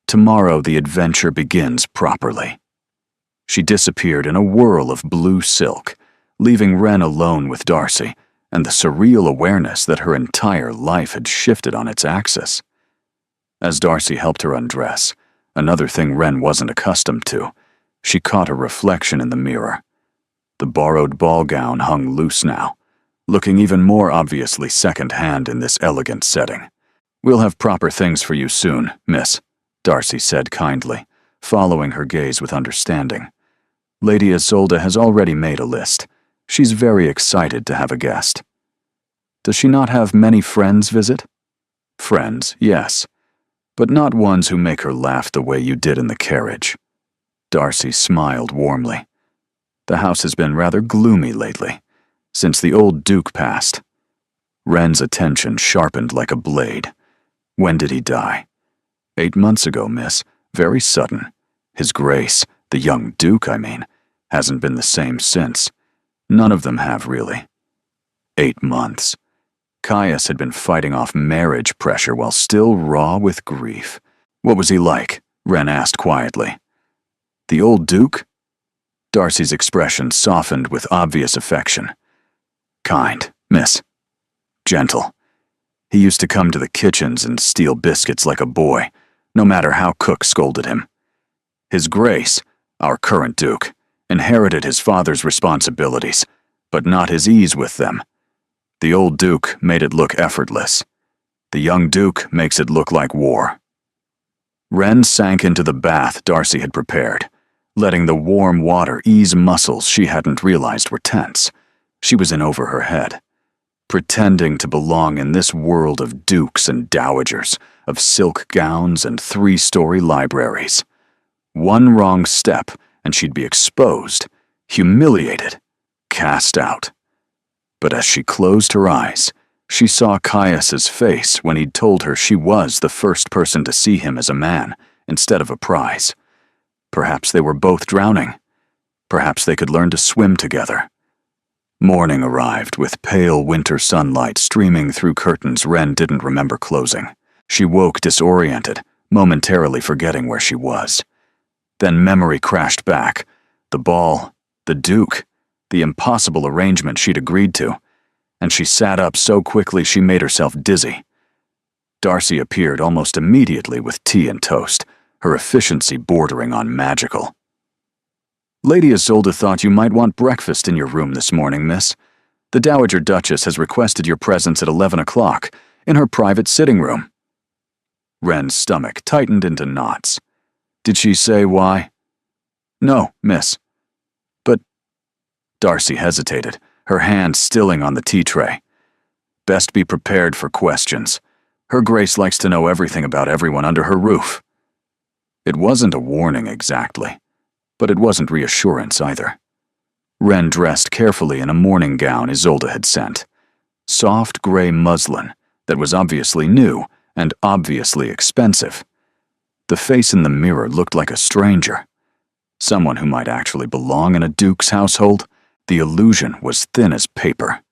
Tomorrow the adventure begins properly. She disappeared in a whirl of blue silk, leaving Wren alone with Darcy and the surreal awareness that her entire life had shifted on its axis. As Darcy helped her undress, another thing Wren wasn't accustomed to, she caught a reflection in the mirror. The borrowed ball gown hung loose now, looking even more obviously second-hand in this elegant setting. We'll have proper things for you soon, miss, Darcy said kindly, following her gaze with understanding. Lady Isolde has already made a list. She's very excited to have a guest. Does she not have many friends visit? Friends, yes, but not ones who make her laugh the way you did in the carriage. Darcy smiled warmly. The house has been rather gloomy lately, since the old Duke passed. Wren's attention sharpened like a blade. When did he die? 8 months ago, miss. Very sudden. His Grace, the young Duke, hasn't been the same since. None of them have, really. 8 months. Caius had been fighting off marriage pressure while still raw with grief. What was he like? Wren asked quietly. The old Duke? Darcy's expression softened with obvious affection. Kind, miss. Gentle. He used to come to the kitchens and steal biscuits like a boy, no matter how cook scolded him. His Grace, our current Duke, inherited his father's responsibilities, but not his ease with them. The old Duke made it look effortless. The young Duke makes it look like war. Wren sank into the bath Darcy had prepared, letting the warm water ease muscles she hadn't realized were tense. She was in over her head, pretending to belong in this world of dukes and dowagers, of silk gowns and 3-story libraries. One wrong step, and she'd be exposed, humiliated, cast out. But as she closed her eyes, she saw Caius's face when he'd told her she was the first person to see him as a man instead of a prize. Perhaps they were both drowning. Perhaps they could learn to swim together. Morning arrived with pale winter sunlight streaming through curtains Wren didn't remember closing. She woke disoriented, momentarily forgetting where she was. Then memory crashed back. The ball, the Duke, the impossible arrangement she'd agreed to, and she sat up so quickly she made herself dizzy. Darcy appeared almost immediately with tea and toast, her efficiency bordering on magical. Lady Isolde thought you might want breakfast in your room this morning, miss. The Dowager Duchess has requested your presence at 11 o'clock, in her private sitting room. Wren's stomach tightened into knots. Did she say why? No, miss. But Darcy hesitated, her hand stilling on the tea tray. Best be prepared for questions. Her Grace likes to know everything about everyone under her roof. It wasn't a warning exactly, but it wasn't reassurance either. Wren dressed carefully in a morning gown Isolde had sent. Soft gray muslin that was obviously new and obviously expensive. The face in the mirror looked like a stranger. Someone who might actually belong in a duke's household. The illusion was thin as paper.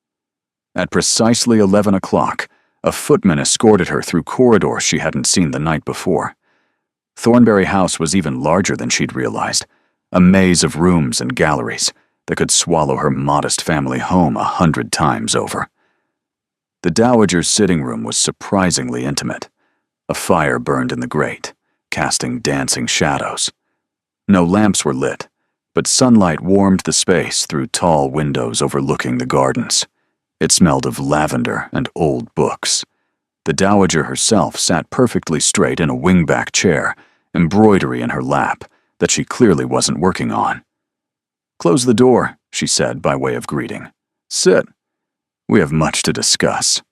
At precisely 11 o'clock, a footman escorted her through corridors she hadn't seen the night before. Thornbury House was even larger than she'd realized, a maze of rooms and galleries that could swallow her modest family home 100 times over. The Dowager's sitting room was surprisingly intimate. A fire burned in the grate, casting dancing shadows. No lamps were lit, but sunlight warmed the space through tall windows overlooking the gardens. It smelled of lavender and old books. The Dowager herself sat perfectly straight in a wingback chair, embroidery in her lap that she clearly wasn't working on. "Close the door," she said by way of greeting. "Sit. We have much to discuss."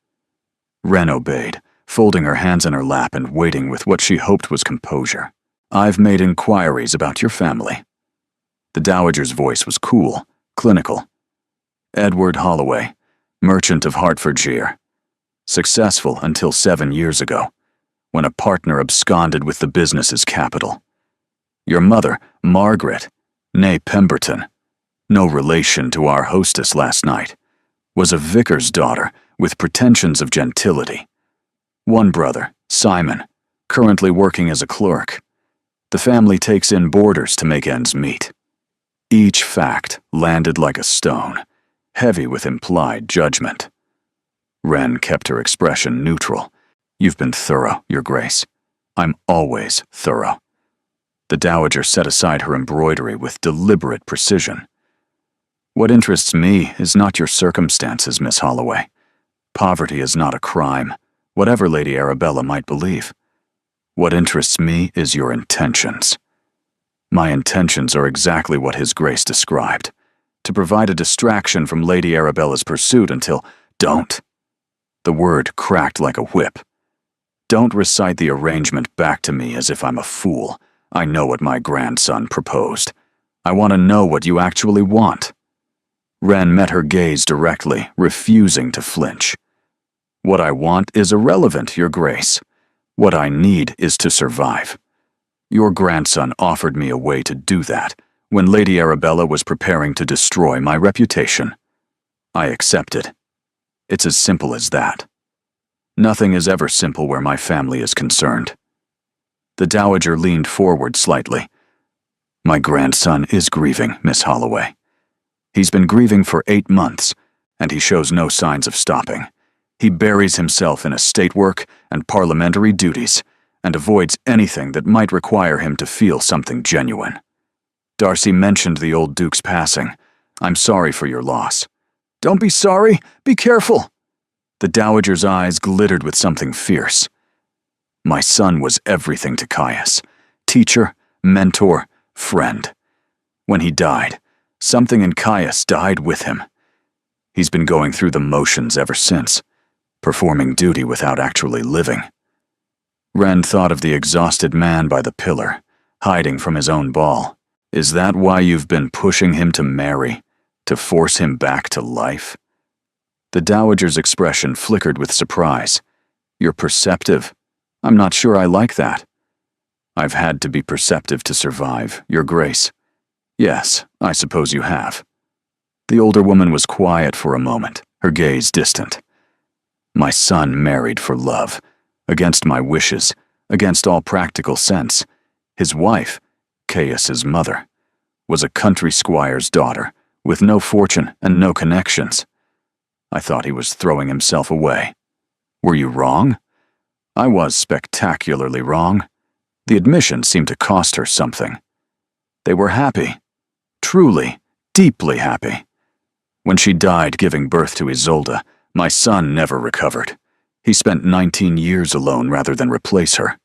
Wren obeyed, folding her hands in her lap and waiting with what she hoped was composure. "I've made inquiries about your family." The Dowager's voice was cool, clinical. "Edward Holloway, merchant of Hertfordshire. Successful until 7 years ago, when a partner absconded with the business's capital. Your mother, Margaret, née Pemberton, no relation to our hostess last night, was a vicar's daughter with pretensions of gentility. One brother, Simon, currently working as a clerk. The family takes in boarders to make ends meet." Each fact landed like a stone, heavy with implied judgment. Wren kept her expression neutral. "You've been thorough, Your Grace. I'm always thorough." The Dowager set aside her embroidery with deliberate precision. "What interests me is not your circumstances, Miss Holloway. Poverty is not a crime, whatever Lady Arabella might believe. What interests me is your intentions. My intentions are exactly what His Grace described, to provide a distraction from Lady Arabella's pursuit until— Don't." The word cracked like a whip. "Don't recite the arrangement back to me as if I'm a fool. I know what my grandson proposed. I want to know what you actually want." Wren met her gaze directly, refusing to flinch. "What I want is irrelevant, Your Grace. What I need is to survive. Your grandson offered me a way to do that when Lady Arabella was preparing to destroy my reputation. I accepted. It's as simple as that. Nothing is ever simple where my family is concerned." The Dowager leaned forward slightly. "My grandson is grieving, Miss Holloway. He's been grieving for 8 months, and he shows no signs of stopping. He buries himself in estate work and parliamentary duties, and avoids anything that might require him to feel something genuine. Darcy mentioned the old Duke's passing. I'm sorry for your loss." "Don't be sorry, be careful." The Dowager's eyes glittered with something fierce. "My son was everything to Caius. Teacher, mentor, friend. When he died, something in Caius died with him. He's been going through the motions ever since, performing duty without actually living." Wren thought of the exhausted man by the pillar, hiding from his own ball. "Is that why you've been pushing him to marry? To force him back to life?" The Dowager's expression flickered with surprise. "You're perceptive. I'm not sure I like that." "I've had to be perceptive to survive, Your Grace." "Yes, I suppose you have." The older woman was quiet for a moment, her gaze distant. "My son married for love, against my wishes, against all practical sense. His wife, Caius's mother, was a country squire's daughter, with no fortune and no connections. I thought he was throwing himself away. Were you wrong?" "I was spectacularly wrong. The admission seemed to cost her something. They were happy. Truly, deeply happy. When she died giving birth to Isolde, my son never recovered. He spent 19 years alone rather than replace her."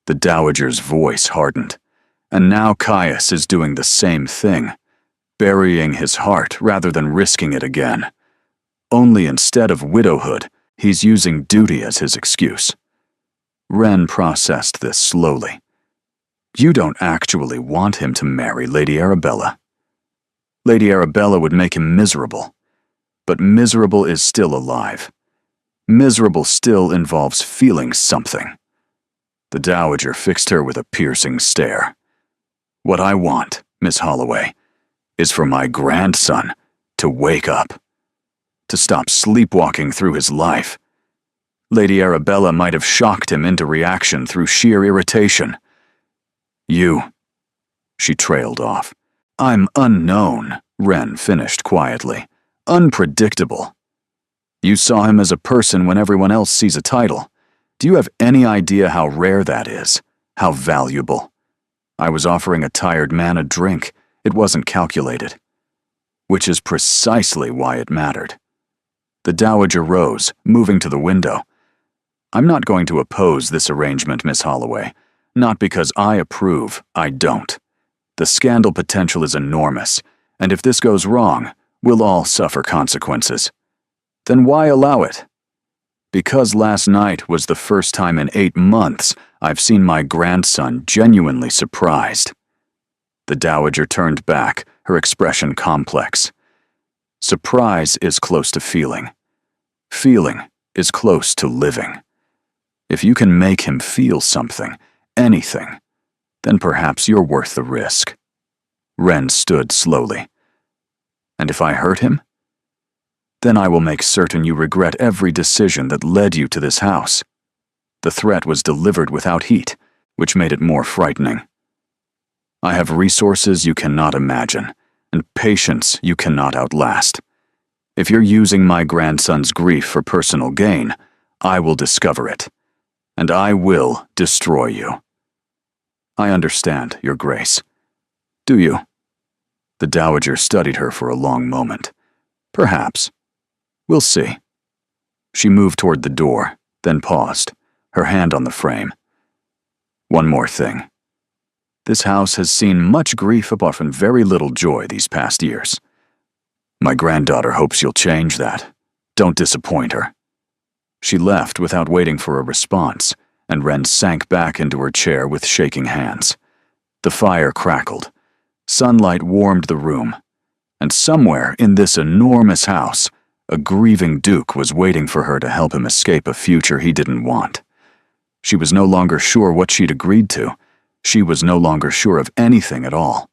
The Dowager's voice hardened. "And now Caius is doing the same thing, burying his heart rather than risking it again. Only instead of widowhood, he's using duty as his excuse." Wren processed this slowly. "You don't actually want him to marry Lady Arabella. Lady Arabella would make him miserable. But miserable is still alive. Miserable still involves feeling something." The Dowager fixed her with a piercing stare. "What I want, Miss Holloway, is for my grandson to wake up. To stop sleepwalking through his life. Lady Arabella might have shocked him into reaction through sheer irritation. You. She trailed off. I'm unknown, Ren finished quietly. Unpredictable. You saw him as a person when everyone else sees a title. Do you have any idea how rare that is? How valuable? I was offering a tired man a drink. It wasn't calculated. Which is precisely why it mattered. The dowager rose, moving to the window. I'm not going to oppose this arrangement, Miss Holloway. Not because I approve, I don't. The scandal potential is enormous, and if this goes wrong, we'll all suffer consequences. Then why allow it? Because last night was the first time in 8 months I've seen my grandson genuinely surprised. The dowager turned back, her expression complex. Surprise is close to feeling. Feeling is close to living. If you can make him feel something, anything, then perhaps you're worth the risk. Ren stood slowly. And if I hurt him? Then I will make certain you regret every decision that led you to this house. The threat was delivered without heat, which made it more frightening. I have resources you cannot imagine, and patience you cannot outlast. If you're using my grandson's grief for personal gain, I will discover it, and I will destroy you. I understand, Your Grace. Do you? The dowager studied her for a long moment. Perhaps. We'll see. She moved toward the door, then paused, her hand on the frame. One more thing. This house has seen much grief but often very little joy these past years. My granddaughter hopes you'll change that. Don't disappoint her. She left without waiting for a response, and Ren sank back into her chair with shaking hands. The fire crackled. Sunlight warmed the room, and somewhere in this enormous house, a grieving duke was waiting for her to help him escape a future he didn't want. She was no longer sure what she'd agreed to. She was no longer sure of anything at all.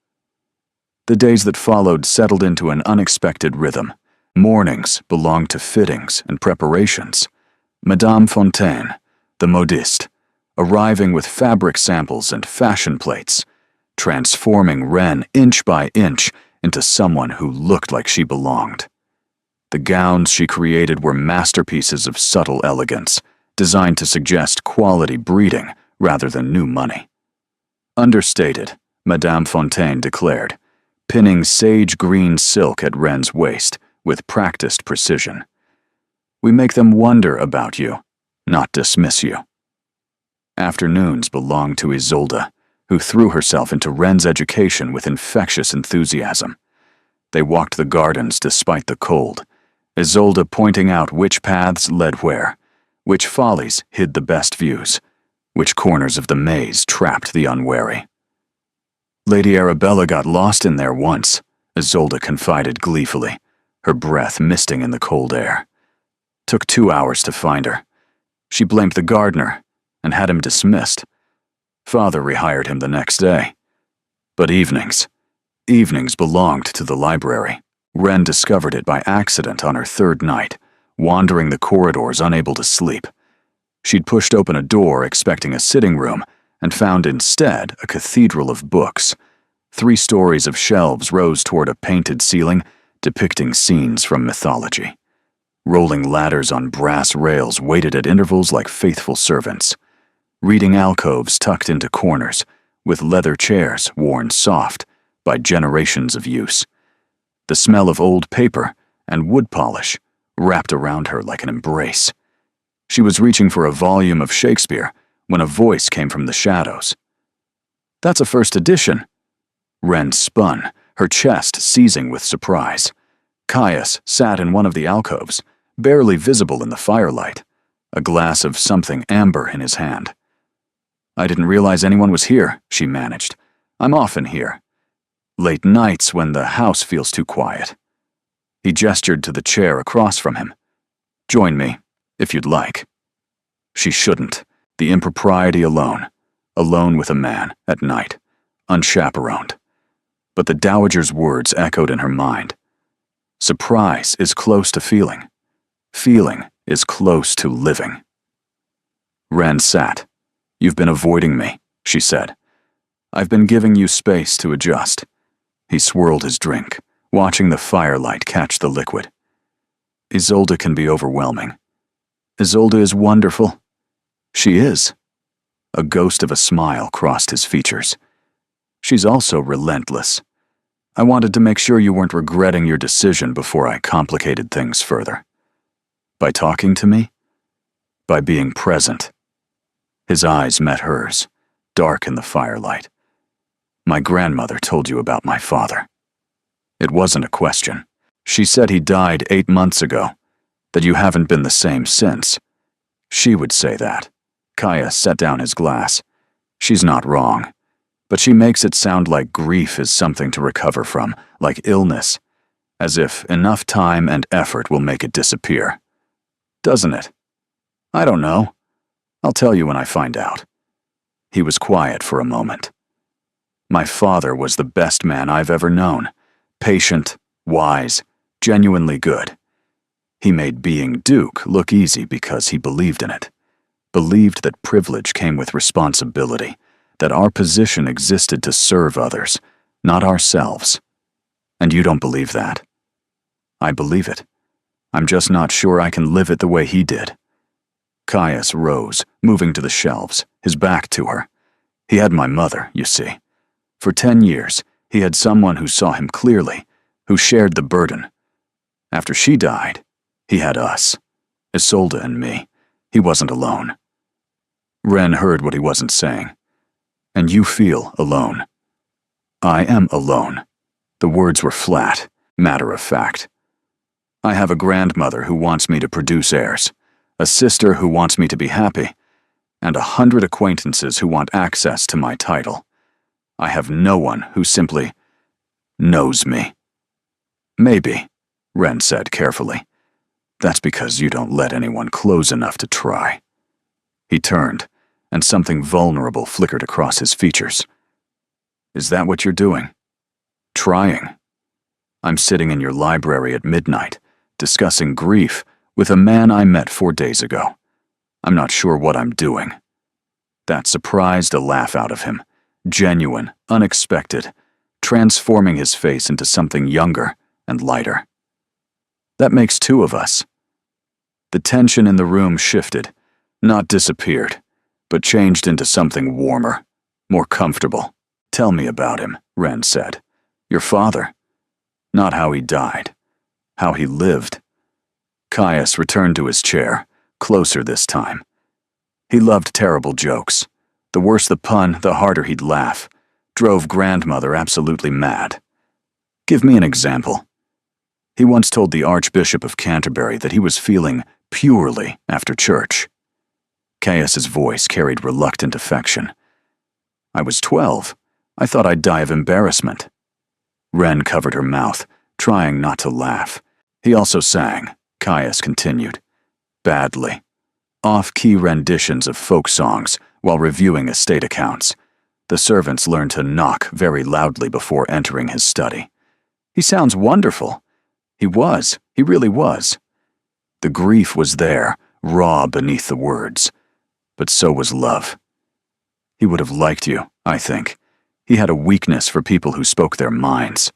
The days that followed settled into an unexpected rhythm. Mornings belonged to fittings and preparations. Madame Fontaine, the modiste, arriving with fabric samples and fashion plates, transforming Ren inch by inch into someone who looked like she belonged. The gowns she created were masterpieces of subtle elegance, designed to suggest quality breeding rather than new money. Understated, Madame Fontaine declared, pinning sage green silk at Ren's waist with practiced precision. We make them wonder about you, not dismiss you. Afternoons belonged to Isolde, who threw herself into Ren's education with infectious enthusiasm. They walked the gardens despite the cold, Isolde pointing out which paths led where, which follies hid the best views, which corners of the maze trapped the unwary. Lady Arabella got lost in there once, Isolde confided gleefully, her breath misting in the cold air. Took 2 hours to find her. She blamed the gardener and had him dismissed. Father rehired him the next day. But evenings belonged to the library. Ren discovered it by accident on her 3rd night, wandering the corridors unable to sleep. She'd pushed open a door expecting a sitting room and found instead a cathedral of books. 3 stories of shelves rose toward a painted ceiling depicting scenes from mythology. Rolling ladders on brass rails waited at intervals like faithful servants. Reading alcoves tucked into corners, with leather chairs worn soft by generations of use. The smell of old paper and wood polish wrapped around her like an embrace. She was reaching for a volume of Shakespeare when a voice came from the shadows. That's a first edition. Ren spun, her chest seizing with surprise. Caius sat in one of the alcoves, barely visible in the firelight, a glass of something amber in his hand. I didn't realize anyone was here, she managed. I'm often here. Late nights when the house feels too quiet. He gestured to the chair across from him. Join me, if you'd like. She shouldn't. The impropriety alone with a man, at night, unchaperoned. But the dowager's words echoed in her mind. Surprise is close to feeling. Feeling is close to living. Ren sat. You've been avoiding me, she said. I've been giving you space to adjust. He swirled his drink, watching the firelight catch the liquid. Isolde can be overwhelming. Isolde is wonderful. She is. A ghost of a smile crossed his features. She's also relentless. I wanted to make sure you weren't regretting your decision before I complicated things further. By talking to me? By being present. His eyes met hers, dark in the firelight. My grandmother told you about my father. It wasn't a question. She said he died 8 months ago, that you haven't been the same since. She would say that. Kaya set down his glass. She's not wrong, but she makes it sound like grief is something to recover from, like illness, as if enough time and effort will make it disappear. Doesn't it? I don't know. I'll tell you when I find out. He was quiet for a moment. My father was the best man I've ever known. Patient, wise, genuinely good. He made being Duke look easy because he believed in it. Believed that privilege came with responsibility, that our position existed to serve others, not ourselves. And you don't believe that. I believe it. I'm just not sure I can live it the way he did. Caius rose, moving to the shelves, his back to her. He had my mother, you see. For 10 years, he had someone who saw him clearly, who shared the burden. After she died, he had us, Isolde and me. He wasn't alone. Ren heard what he wasn't saying. And you feel alone. I am alone. The words were flat, matter of fact. I have a grandmother who wants me to produce heirs, a sister who wants me to be happy, and 100 acquaintances who want access to my title. I have no one who simply knows me. Maybe, Ren said carefully. That's because you don't let anyone close enough to try. He turned, and something vulnerable flickered across his features. Is that what you're doing? Trying. I'm sitting in your library at midnight, discussing grief with a man I met 4 days ago. I'm not sure what I'm doing. That surprised a laugh out of him, genuine, unexpected, transforming his face into something younger and lighter. That makes 2 of us. The tension in the room shifted, not disappeared, but changed into something warmer, more comfortable. Tell me about him, Ren said. Your father. Not how he died, how he lived. Caius returned to his chair, closer this time. He loved terrible jokes. The worse the pun, the harder he'd laugh. Drove grandmother absolutely mad. Give me an example. He once told the Archbishop of Canterbury that he was feeling purely after church. Caius's voice carried reluctant affection. I was 12. I thought I'd die of embarrassment. Ren covered her mouth, trying not to laugh. He also sang, Caius continued. Badly. Off-key renditions of folk songs while reviewing estate accounts. The servants learned to knock very loudly before entering his study. He sounds wonderful. He really was. The grief was there, raw beneath the words. But so was love. He would have liked you, I think. He had a weakness for people who spoke their minds.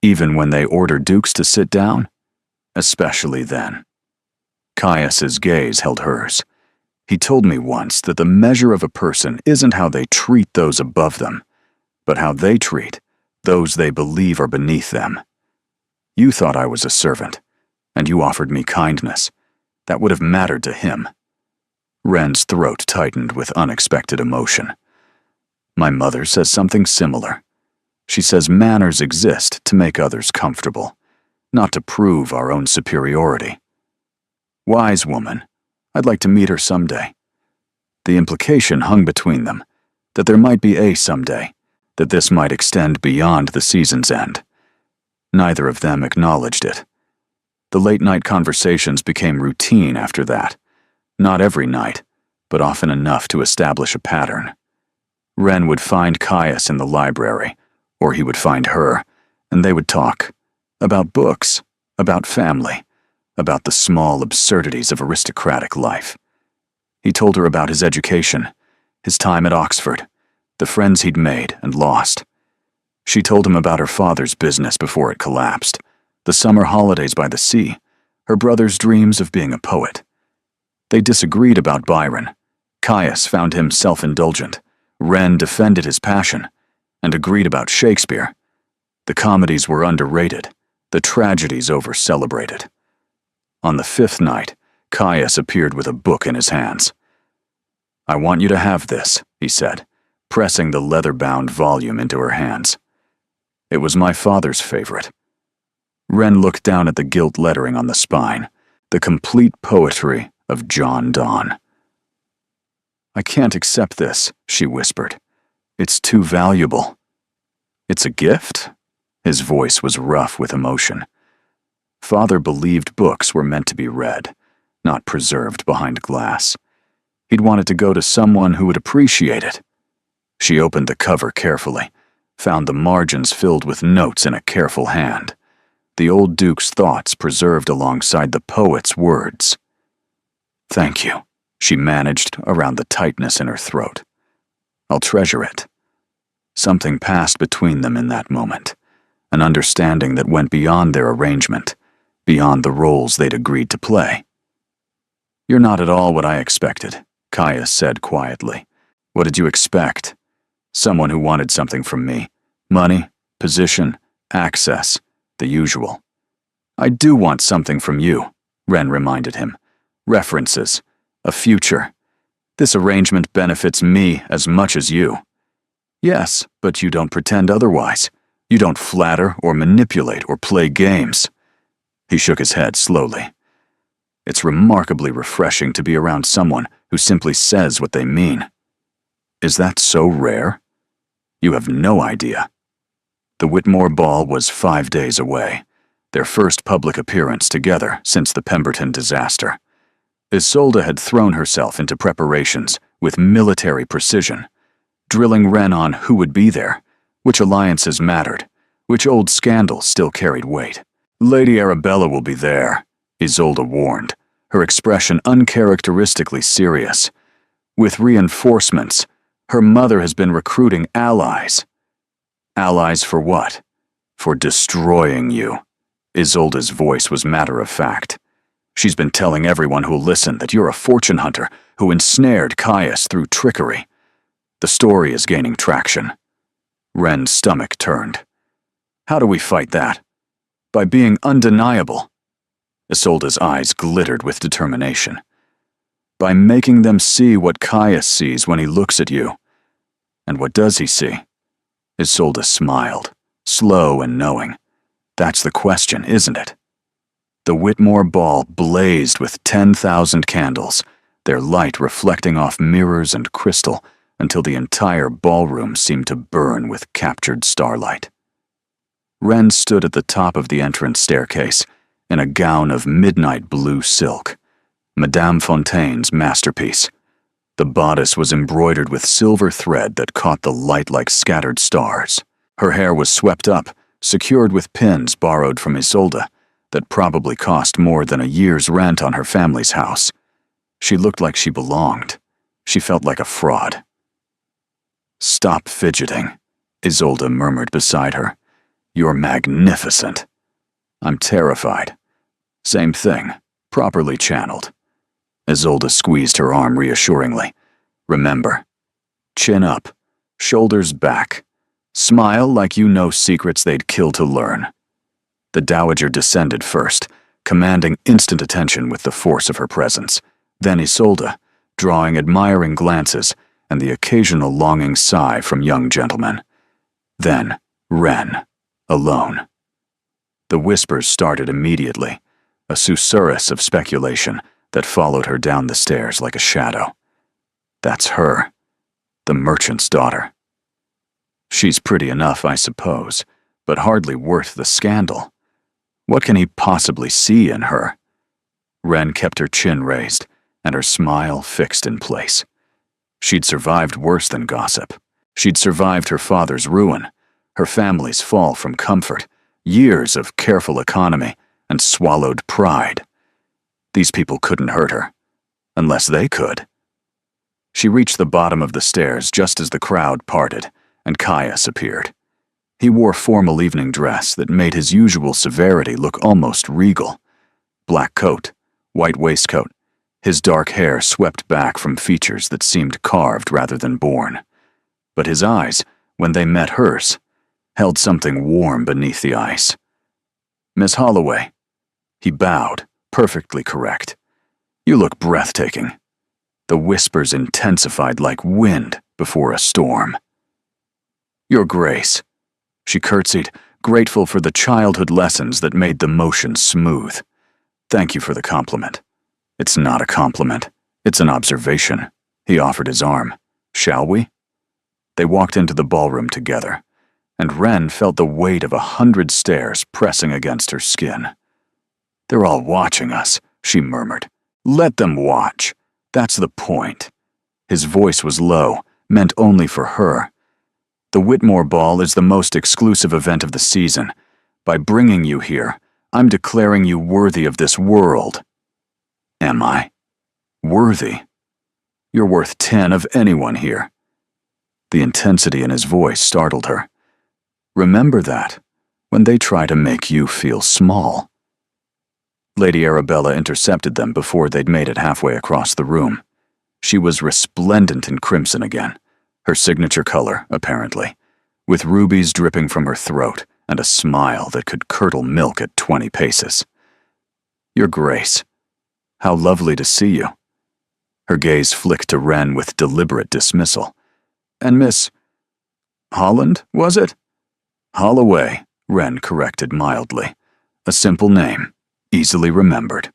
Even when they ordered dukes to sit down? Especially then. Caius's gaze held hers. He told me once that the measure of a person isn't how they treat those above them, but how they treat those they believe are beneath them. You thought I was a servant, and you offered me kindness. That would have mattered to him. Ren's throat tightened with unexpected emotion. My mother says something similar. She says manners exist to make others comfortable, not to prove our own superiority. Wise woman. I'd like to meet her someday. The implication hung between them, that there might be a someday, that this might extend beyond the season's end. Neither of them acknowledged it. The late-night conversations became routine after that. Not every night, but often enough to establish a pattern. Ren would find Caius in the library, or he would find her, and they would talk. About books, about family, about the small absurdities of aristocratic life. He told her about his education, his time at Oxford, the friends he'd made and lost. She told him about her father's business before it collapsed, the summer holidays by the sea, her brother's dreams of being a poet. They disagreed about Byron. Caius found him self-indulgent. Wren defended his passion, and agreed about Shakespeare. The comedies were underrated, the tragedies over-celebrated. On the fifth night, Caius appeared with a book in his hands. "I want you to have this," he said, pressing the leather-bound volume into her hands. "It was my father's favorite." Wren looked down at the gilt lettering on the spine, the complete poetry of John Donne. "I can't accept this," she whispered. "It's too valuable." "It's a gift?" His voice was rough with emotion. Father believed books were meant to be read, not preserved behind glass. He'd want it to go to someone who would appreciate it. She opened the cover carefully, found the margins filled with notes in a careful hand, the old Duke's thoughts preserved alongside the poet's words. "Thank you," she managed around the tightness in her throat. "I'll treasure it." Something passed between them in that moment, an understanding that went beyond their arrangement, beyond the roles they'd agreed to play. "You're not at all what I expected," Caius said quietly. "What did you expect? Someone who wanted something from me. Money, position, access, the usual." "I do want something from you," Wren reminded him. "References, a future. This arrangement benefits me as much as you." "Yes, but you don't pretend otherwise. You don't flatter or manipulate or play games." He shook his head slowly. "It's remarkably refreshing to be around someone who simply says what they mean." "Is that so rare?" "You have no idea." The Whitmore ball was 5 days away, their first public appearance together since the Pemberton disaster. Isolde had thrown herself into preparations with military precision, drilling Wren on who would be there, which alliances mattered, which old scandals still carried weight. "Lady Arabella will be there," Isolde warned, her expression uncharacteristically serious. "With reinforcements, her mother has been recruiting allies." "Allies for what?" "For destroying you." Isolde's voice was matter-of-fact. "She's been telling everyone who'll listen that you're a fortune hunter who ensnared Caius through trickery. The story is gaining traction." Wren's stomach turned. "How do we fight that?" "By being undeniable." Isolde's eyes glittered with determination. "By making them see what Caius sees when he looks at you." "And what does he see?" Isolde smiled, slow and knowing. "That's the question, isn't it?" The Whitmore ball blazed with 10,000 candles, their light reflecting off mirrors and crystal until the entire ballroom seemed to burn with captured starlight. Wren stood at the top of the entrance staircase in a gown of midnight blue silk, Madame Fontaine's masterpiece. The bodice was embroidered with silver thread that caught the light like scattered stars. Her hair was swept up, secured with pins borrowed from Isolde, that probably cost more than a year's rent on her family's house. She looked like she belonged. She felt like a fraud. "Stop fidgeting," Isolde murmured beside her. "You're magnificent." "I'm terrified." "Same thing, properly channeled." Isolde squeezed her arm reassuringly. "Remember, chin up, shoulders back. Smile like you know secrets they'd kill to learn." The Dowager descended first, commanding instant attention with the force of her presence. Then Isolde, drawing admiring glances and the occasional longing sigh from young gentlemen. Then Wren, alone. The whispers started immediately, a susurrus of speculation that followed her down the stairs like a shadow. "That's her, the merchant's daughter. She's pretty enough, I suppose, but hardly worth the scandal. What can he possibly see in her?" Wren kept her chin raised and her smile fixed in place. She'd survived worse than gossip. She'd survived her father's ruin, her family's fall from comfort, years of careful economy, and swallowed pride. These people couldn't hurt her, unless they could. She reached the bottom of the stairs just as the crowd parted, and Caius appeared. He wore formal evening dress that made his usual severity look almost regal. Black coat, white waistcoat, his dark hair swept back from features that seemed carved rather than born. But his eyes, when they met hers, held something warm beneath the ice. "Miss Holloway." He bowed, perfectly correct. "You look breathtaking." The whispers intensified like wind before a storm. "Your Grace." She curtsied, grateful for the childhood lessons that made the motion smooth. "Thank you for the compliment." "It's not a compliment. It's an observation." He offered his arm. "Shall we?" They walked into the ballroom together, and Wren felt the weight of 100 stares pressing against her skin. "They're all watching us," she murmured. "Let them watch. That's the point." His voice was low, meant only for her. "The Whitmore Ball is the most exclusive event of the season. By bringing you here, I'm declaring you worthy of this world." "Am I? Worthy? You're worth 10 of anyone here." The intensity in his voice startled her. "Remember that, when they try to make you feel small." Lady Arabella intercepted them before they'd made it halfway across the room. She was resplendent in crimson again, her signature color, apparently, with rubies dripping from her throat and a smile that could curdle milk at 20 paces. "Your Grace, how lovely to see you." Her gaze flicked to Wren with deliberate dismissal. "And Miss Holland, was it?" "Holloway," Wren corrected mildly. "A simple name, easily remembered."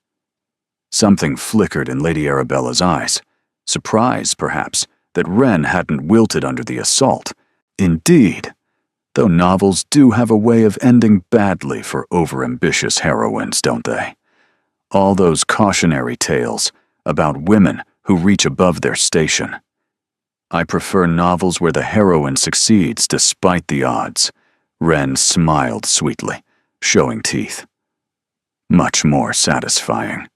Something flickered in Lady Arabella's eyes. Surprise, perhaps, that Wren hadn't wilted under the assault. Indeed, though novels do have a way of ending badly for overambitious heroines, don't they? All those cautionary tales about women who reach above their station. "I prefer novels where the heroine succeeds despite the odds." Wren smiled sweetly, showing teeth. "Much more satisfying."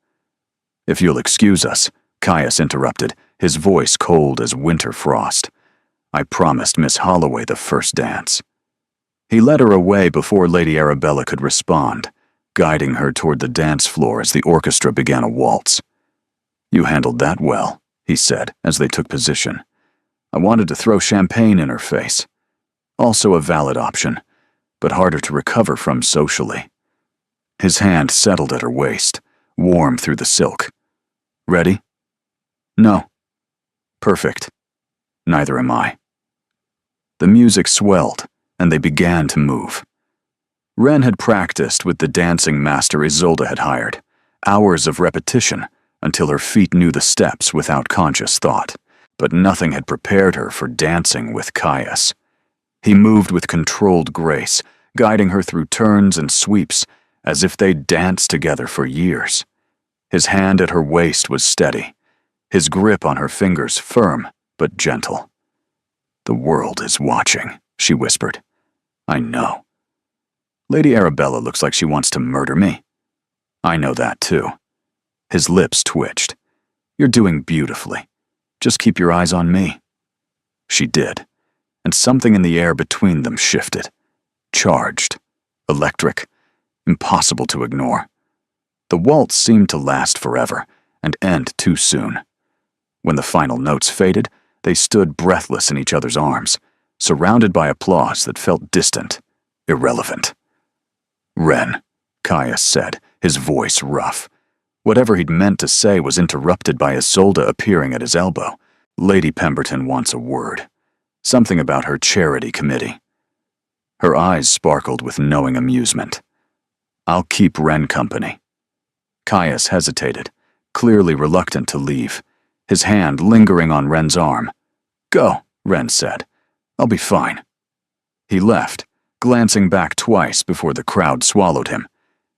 "If you'll excuse us," Caius interrupted, his voice cold as winter frost. "I promised Miss Holloway the first dance." He led her away before Lady Arabella could respond, guiding her toward the dance floor as the orchestra began a waltz. "You handled that well," he said as they took position. "I wanted to throw champagne in her face. Also a valid option, but harder to recover from socially." His hand settled at her waist, warm through the silk. "Ready?" "No." "Perfect. Neither am I." The music swelled, and they began to move. Wren had practiced with the dancing master Isolde had hired, hours of repetition until her feet knew the steps without conscious thought, but nothing had prepared her for dancing with Caius. He moved with controlled grace, guiding her through turns and sweeps as if they'd danced together for years. His hand at her waist was steady, his grip on her fingers firm but gentle. "The world is watching," she whispered. "I know. Lady Arabella looks like she wants to murder me. I know that too." His lips twitched. "You're doing beautifully. Just keep your eyes on me." She did, and something in the air between them shifted. Charged, electric, impossible to ignore. The waltz seemed to last forever and end too soon. When the final notes faded, they stood breathless in each other's arms, surrounded by applause that felt distant, irrelevant. "Wren," Caius said, his voice rough. Whatever he'd meant to say was interrupted by Isolde appearing at his elbow. "Lady Pemberton wants a word. Something about her charity committee." Her eyes sparkled with knowing amusement. "I'll keep Wren company." Caius hesitated, clearly reluctant to leave, his hand lingering on Wren's arm. "Go," Wren said. "I'll be fine." He left, glancing back twice before the crowd swallowed him.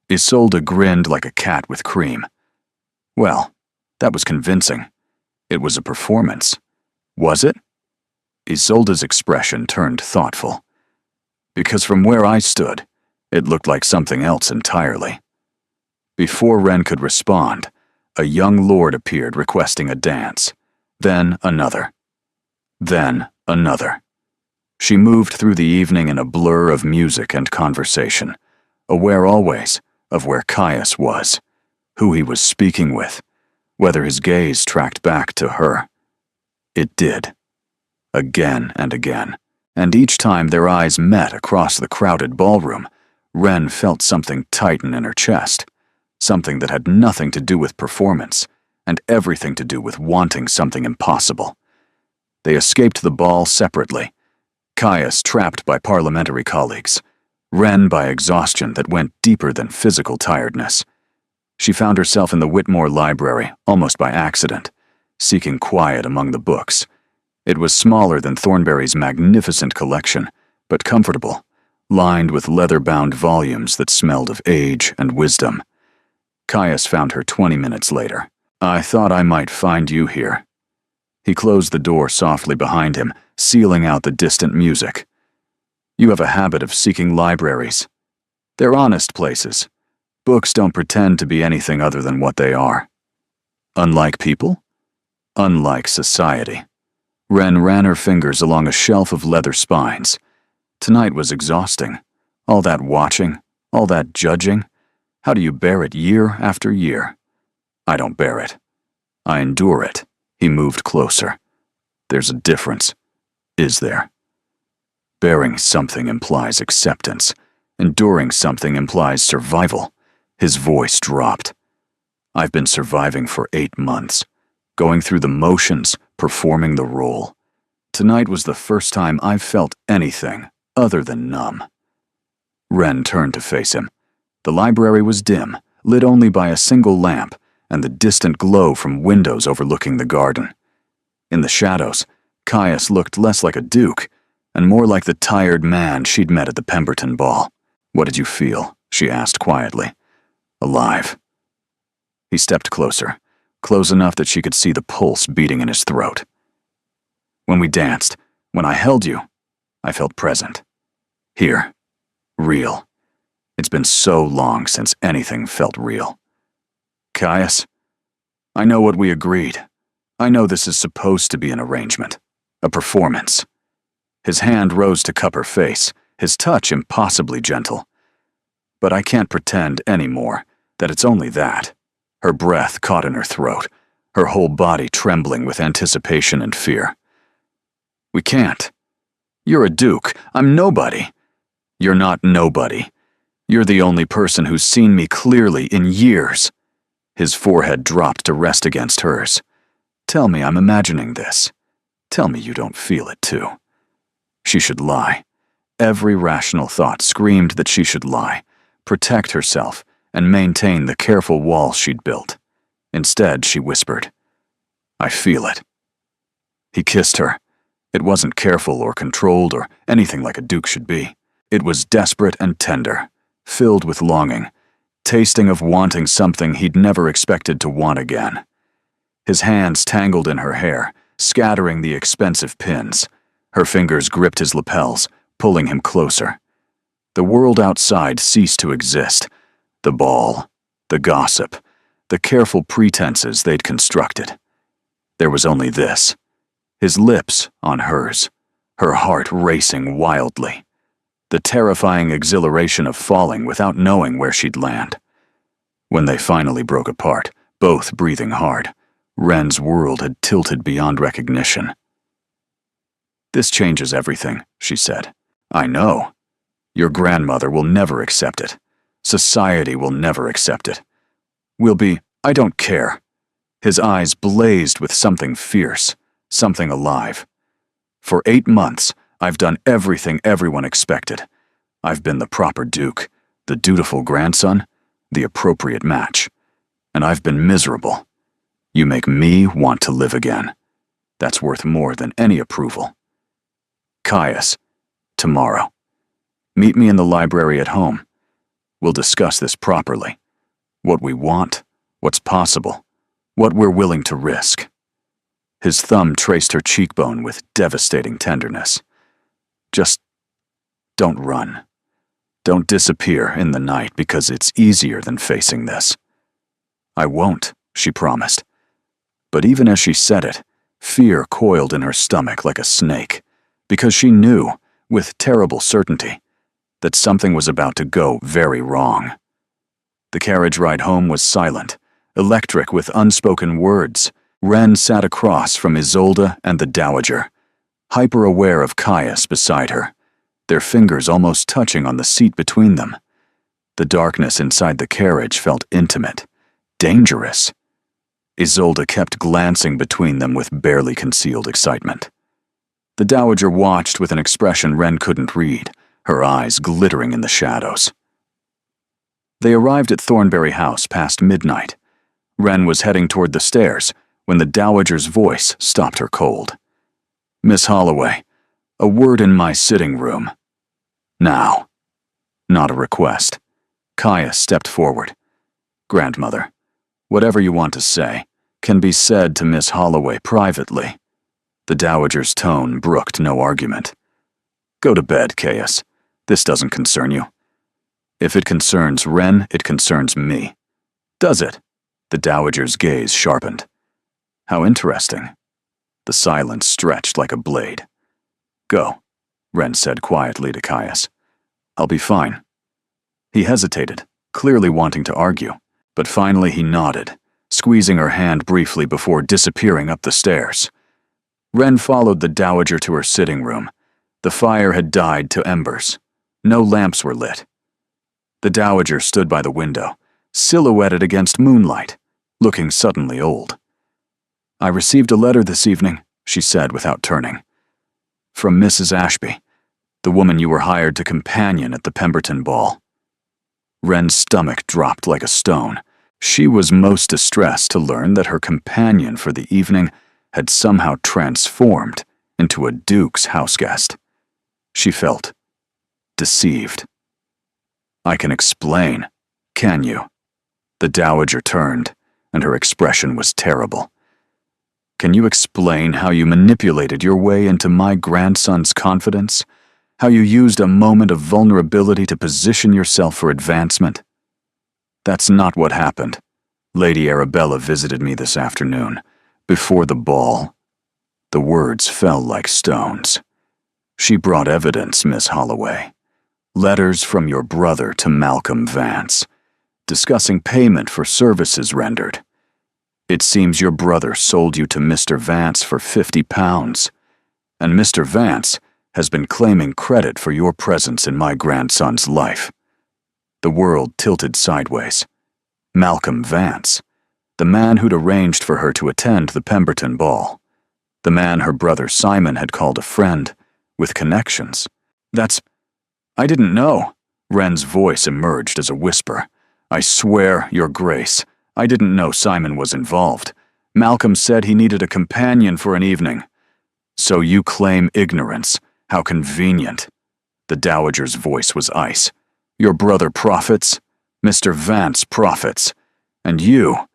Isolde grinned like a cat with cream. Well, that was convincing. It was a performance. Was it? Isolde's expression turned thoughtful. Because from where I stood, it looked like something else entirely. Before Wren could respond, a young lord appeared requesting a dance. Then another. Then another. She moved through the evening in a blur of music and conversation, aware always of where Caius was, who he was speaking with, whether his gaze tracked back to her. It did. Again and again, and each time their eyes met across the crowded ballroom, Wren felt something tighten in her chest, something that had nothing to do with performance, and everything to do with wanting something impossible. They escaped the ball separately, Caius trapped by parliamentary colleagues, Wren by exhaustion that went deeper than physical tiredness. She found herself in the Whitmore Library, almost by accident, seeking quiet among the books. It was smaller than Thornberry's magnificent collection, but comfortable, lined with leather-bound volumes that smelled of age and wisdom. Caius found her 20 minutes later. "I thought I might find you here." He closed the door softly behind him, sealing out the distant music. "You have a habit of seeking libraries. They're honest places. Books don't pretend to be anything other than what they are." Unlike people? Unlike society. Wren ran her fingers along a shelf of leather spines. Tonight was exhausting. All that watching, all that judging. How do you bear it year after year? "I don't bear it. I endure it." He moved closer. "There's a difference. Is there? Bearing something implies acceptance. Enduring something implies survival." His voice dropped. "I've been surviving for 8 months, going through the motions, performing the role. Tonight was the first time I've felt anything other than numb." Wren turned to face him. The library was dim, lit only by a single lamp and the distant glow from windows overlooking the garden. In the shadows, Caius looked less like a duke and more like the tired man she'd met at the Pemberton ball. "What did you feel?" she asked quietly. "Alive." He stepped closer, close enough that she could see the pulse beating in his throat. "When we danced, when I held you, I felt present. Here. Real. It's been so long since anything felt real. Caius, I know what we agreed. I know this is supposed to be an arrangement, a performance." His hand rose to cup her face, his touch impossibly gentle. "But I can't pretend anymore that it's only that." Her breath caught in her throat, her whole body trembling with anticipation and fear. "We can't. You're a duke. I'm nobody." "You're not nobody. You're the only person who's seen me clearly in years." His forehead dropped to rest against hers. "Tell me I'm imagining this. Tell me you don't feel it too." She should lie. Every rational thought screamed that she should lie, protect herself, and maintain the careful wall she'd built. Instead, she whispered, "I feel it." He kissed her. It wasn't careful or controlled or anything like a duke should be. It was desperate and tender, filled with longing, tasting of wanting something he'd never expected to want again. His hands tangled in her hair, scattering the expensive pins. Her fingers gripped his lapels, pulling him closer. The world outside ceased to exist. The ball, the gossip, the careful pretenses they'd constructed. There was only this. His lips on hers, her heart racing wildly. The terrifying exhilaration of falling without knowing where she'd land. When they finally broke apart, both breathing hard, Wren's world had tilted beyond recognition. "This changes everything," she said. "I know. Your grandmother will never accept it. Society will never accept it. I don't care." His eyes blazed with something fierce, something alive. "For 8 months, I've done everything everyone expected. I've been the proper duke, the dutiful grandson, the appropriate match. And I've been miserable. You make me want to live again. That's worth more than any approval. Caius, tomorrow. Meet me in the library at home. We'll discuss this properly. What we want, what's possible, what we're willing to risk." His thumb traced her cheekbone with devastating tenderness. "Just don't run. Don't disappear in the night because it's easier than facing this." "I won't," she promised. But even as she said it, Fear coiled in her stomach like a snake, because she knew, with terrible certainty, that something was about to go very wrong. The carriage ride home was silent, electric with unspoken words. Wren sat across from Isolde and the Dowager, hyper-aware of Caius beside her, their fingers almost touching on the seat between them. The darkness inside the carriage felt intimate, dangerous. Isolde kept glancing between them with barely concealed excitement. The Dowager watched with an expression Wren couldn't read, her eyes glittering in the shadows. They arrived at Thornbury House past midnight. Wren was heading toward the stairs when the Dowager's voice stopped her cold. "Miss Holloway, a word in my sitting room." "Now." Not a request. Caius stepped forward. "Grandmother, whatever you want to say can be said to Miss Holloway privately." The Dowager's tone brooked no argument. "Go to bed, Caius. This doesn't concern you." "If it concerns Wren, it concerns me." "Does it?" The Dowager's gaze sharpened. "How interesting." The silence stretched like a blade. "Go," Wren said quietly to Caius. "I'll be fine." He hesitated, clearly wanting to argue, but finally he nodded, squeezing her hand briefly before disappearing up the stairs. Wren followed the Dowager to her sitting room. The fire had died to embers. No lamps were lit. The Dowager stood by the window, silhouetted against moonlight, looking suddenly old. "I received a letter this evening," she said without turning. "From Mrs. Ashby, the woman you were hired to companion at the Pemberton ball." Wren's stomach dropped like a stone. She was most distressed to learn that her companion for the evening had somehow transformed into a duke's houseguest. She felt deceived. "I can explain, can you?" The Dowager turned, and her expression was terrible. "Can you explain how you manipulated your way into my grandson's confidence? How you used a moment of vulnerability to position yourself for advancement?" "That's not what happened. Lady Arabella visited me this afternoon, before the ball." The words fell like stones. "She brought evidence, Miss Holloway. Letters from your brother to Malcolm Vance, discussing payment for services rendered. It seems your brother sold you to Mr. Vance for £50, and Mr. Vance has been claiming credit for your presence in my grandson's life." The world tilted sideways. Malcolm Vance, the man who'd arranged for her to attend the Pemberton ball, the man her brother Simon had called a friend, with connections. I didn't know." Wren's voice emerged as a whisper. "I swear, Your Grace, I didn't know Simon was involved. Malcolm said he needed a companion for an evening." "So you claim ignorance. How convenient." The Dowager's voice was ice. "Your brother profits. Mr. Vance profits. And you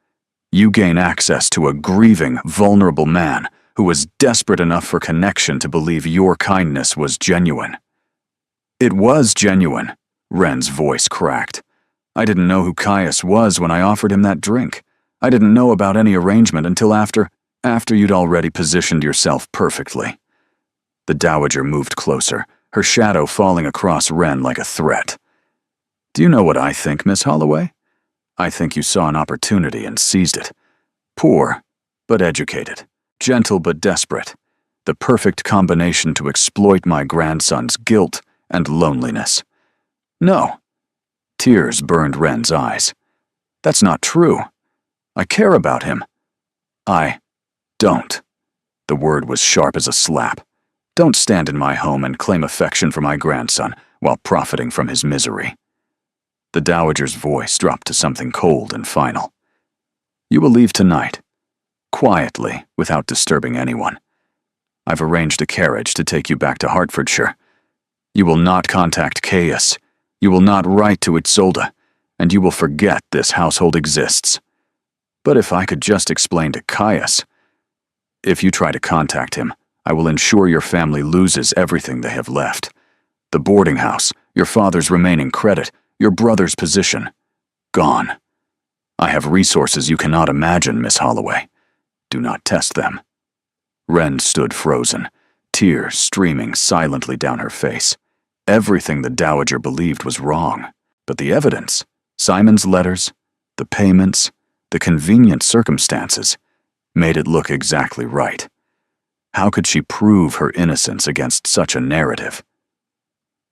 gain access to a grieving, vulnerable man who was desperate enough for connection to believe your kindness was genuine." "It was genuine," Wren's voice cracked. "I didn't know who Caius was when I offered him that drink. I didn't know about any arrangement until after you'd already positioned yourself perfectly." The Dowager moved closer, her shadow falling across Wren like a threat. "Do you know what I think, Miss Holloway? I think you saw an opportunity and seized it. Poor, but educated. Gentle but desperate. The perfect combination to exploit my grandson's guilt and loneliness." "No." Tears burned Wren's eyes. "That's not true. I care about him." "I don't." The word was sharp as a slap. "Don't stand in my home and claim affection for my grandson while profiting from his misery." The Dowager's voice dropped to something cold and final. "You will leave tonight, quietly, without disturbing anyone. I've arranged a carriage to take you back to Hertfordshire. You will not contact Caius. You will not write to Isolde, and you will forget this household exists. But if I could just explain to Caius, if you try to contact him, I will ensure your family loses everything they have left. The boarding house, your father's remaining credit, your brother's position. Gone. I have resources you cannot imagine, Miss Holloway. Do not test them." Wren stood frozen, tears streaming silently down her face. Everything the dowager believed was wrong, but the evidence, Simon's letters, the payments, the convenient circumstances, made it look exactly right. How could she prove her innocence against such a narrative?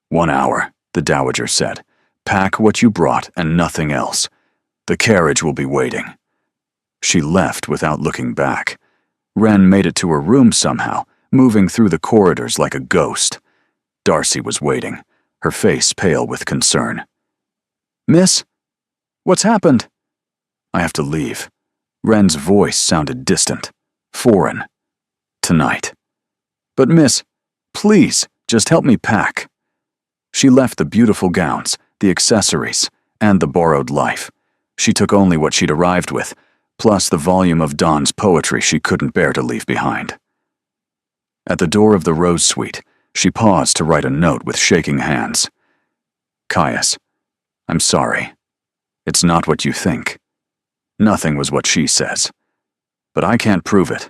1 hour, the dowager said. Pack what you brought and nothing else. The carriage will be waiting. She left without looking back. Wren made it to her room somehow, moving through the corridors like a ghost. Darcy was waiting, her face pale with concern. "Miss? What's happened?" "I have to leave." Wren's voice sounded distant, foreign. "Tonight." "But miss, please, just help me pack." She left the beautiful gowns, the accessories, and the borrowed life. She took only what she'd arrived with, plus the volume of Dawn's poetry she couldn't bear to leave behind. At the door of the Rose Suite, she paused to write a note with shaking hands. "Caius, I'm sorry. It's not what you think." Nothing was what she says. "But I can't prove it,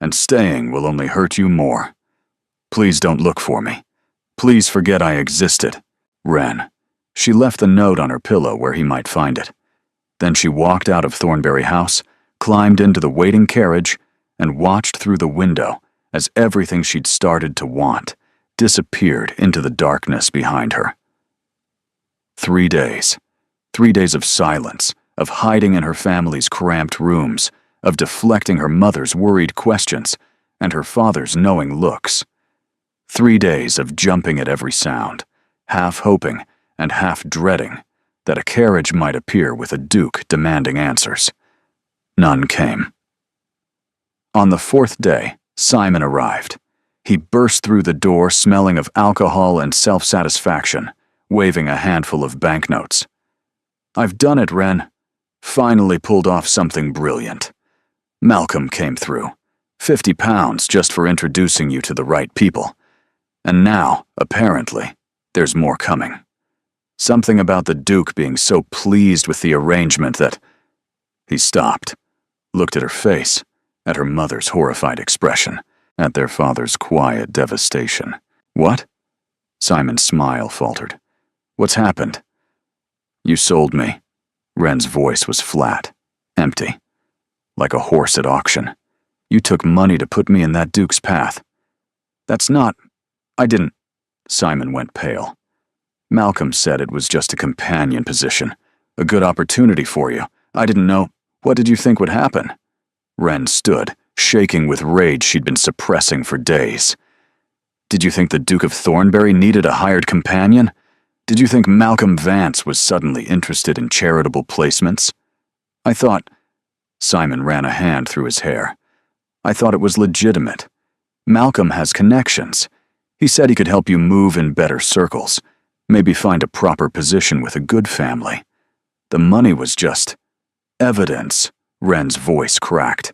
and staying will only hurt you more. Please don't look for me. Please forget I existed. Wren." She left the note on her pillow where he might find it. Then she walked out of Thornbury House, climbed into the waiting carriage, and watched through the window as everything she'd started to want disappeared into the darkness behind her. 3 days. 3 days of silence, of hiding in her family's cramped rooms, of deflecting her mother's worried questions and her father's knowing looks. 3 days of jumping at every sound, half hoping and half dreading that a carriage might appear with a duke demanding answers. None came. On the 4th day, Simon arrived. He burst through the door smelling of alcohol and self-satisfaction, waving a handful of banknotes. "I've done it, Wren. Finally pulled off something brilliant. Malcolm came through. £50 just for introducing you to the right people. And now, apparently, there's more coming. Something about the Duke being so pleased with the arrangement that—" He stopped, looked at her face, at her mother's horrified expression, at their father's quiet devastation. "What?" Simon's smile faltered. "What's happened?" "You sold me." Wren's voice was flat, empty, like a horse at auction. "You took money to put me in that Duke's path." "That's not— I didn't—" Simon went pale. "Malcolm said it was just a companion position, a good opportunity for you. I didn't know. What did you think would happen?" Wren stood, shaking with rage she'd been suppressing for days. "Did you think the Duke of Thornbury needed a hired companion? Did you think Malcolm Vance was suddenly interested in charitable placements? I thought—" Simon ran a hand through his hair. "I thought it was legitimate. Malcolm has connections. He said he could help you move in better circles, maybe find a proper position with a good family. The money was just evidence." Wren's voice cracked.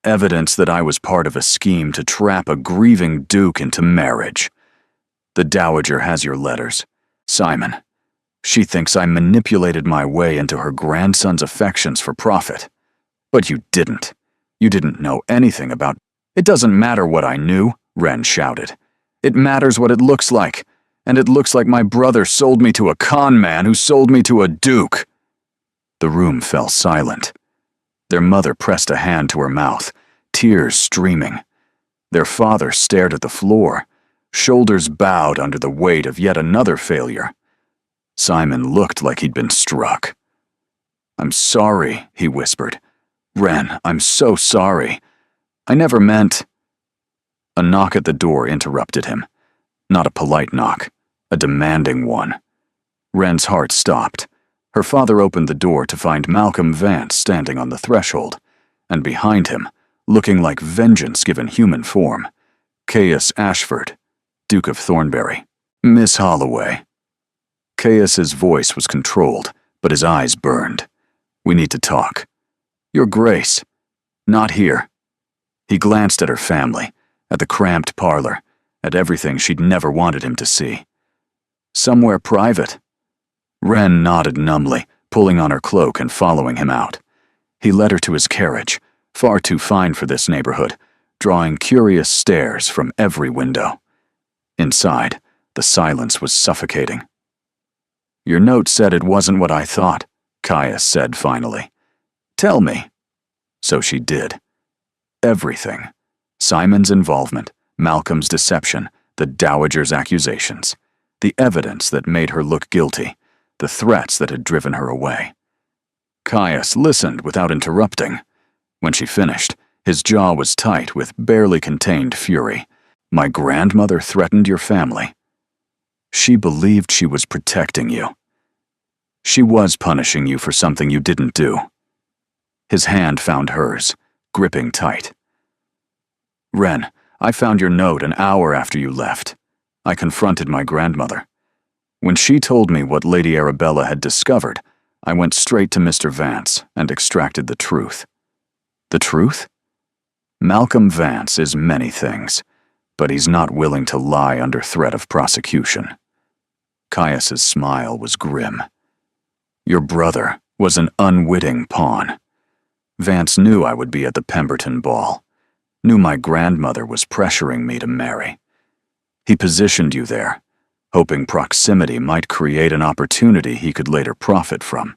"Evidence that I was part of a scheme to trap a grieving duke into marriage. The dowager has your letters. Simon, she thinks I manipulated my way into her grandson's affections for profit. But you didn't. You didn't know anything about—" "It doesn't matter what I knew," Wren shouted. "It matters what it looks like, and it looks like my brother sold me to a con man who sold me to a duke." The room fell silent. Their mother pressed a hand to her mouth, tears streaming. Their father stared at the floor, shoulders bowed under the weight of yet another failure. Simon looked like he'd been struck. "I'm sorry," he whispered. "Wren, I'm so sorry. I never meant—" A knock at the door interrupted him. Not a polite knock, a demanding one. Wren's heart stopped. Her father opened the door to find Malcolm Vance standing on the threshold, and behind him, looking like vengeance given human form, Caius Ashford, Duke of Thornbury. "Miss Holloway." Caius's voice was controlled, but his eyes burned. "We need to talk." "Your Grace." "Not here." He glanced at her family, at the cramped parlor, at everything she'd never wanted him to see. "Somewhere private." Wren nodded numbly, pulling on her cloak and following him out. He led her to his carriage, far too fine for this neighborhood, drawing curious stares from every window. Inside, the silence was suffocating. "Your note said it wasn't what I thought," Caius said finally. "Tell me." So she did. Everything. Simon's involvement, Malcolm's deception, the dowager's accusations, the evidence that made her look guilty, the threats that had driven her away. Caius listened without interrupting. When she finished, his jaw was tight with barely contained fury. "My grandmother threatened your family. She believed she was protecting you. She was punishing you for something you didn't do." His hand found hers, gripping tight. "Wren, I found your note an hour after you left. I confronted my grandmother. When she told me what Lady Arabella had discovered, I went straight to Mr. Vance and extracted the truth." "The truth?" "Malcolm Vance is many things, but he's not willing to lie under threat of prosecution." Caius's smile was grim. "Your brother was an unwitting pawn. Vance knew I would be at the Pemberton ball, knew my grandmother was pressuring me to marry. He positioned you there, hoping proximity might create an opportunity he could later profit from.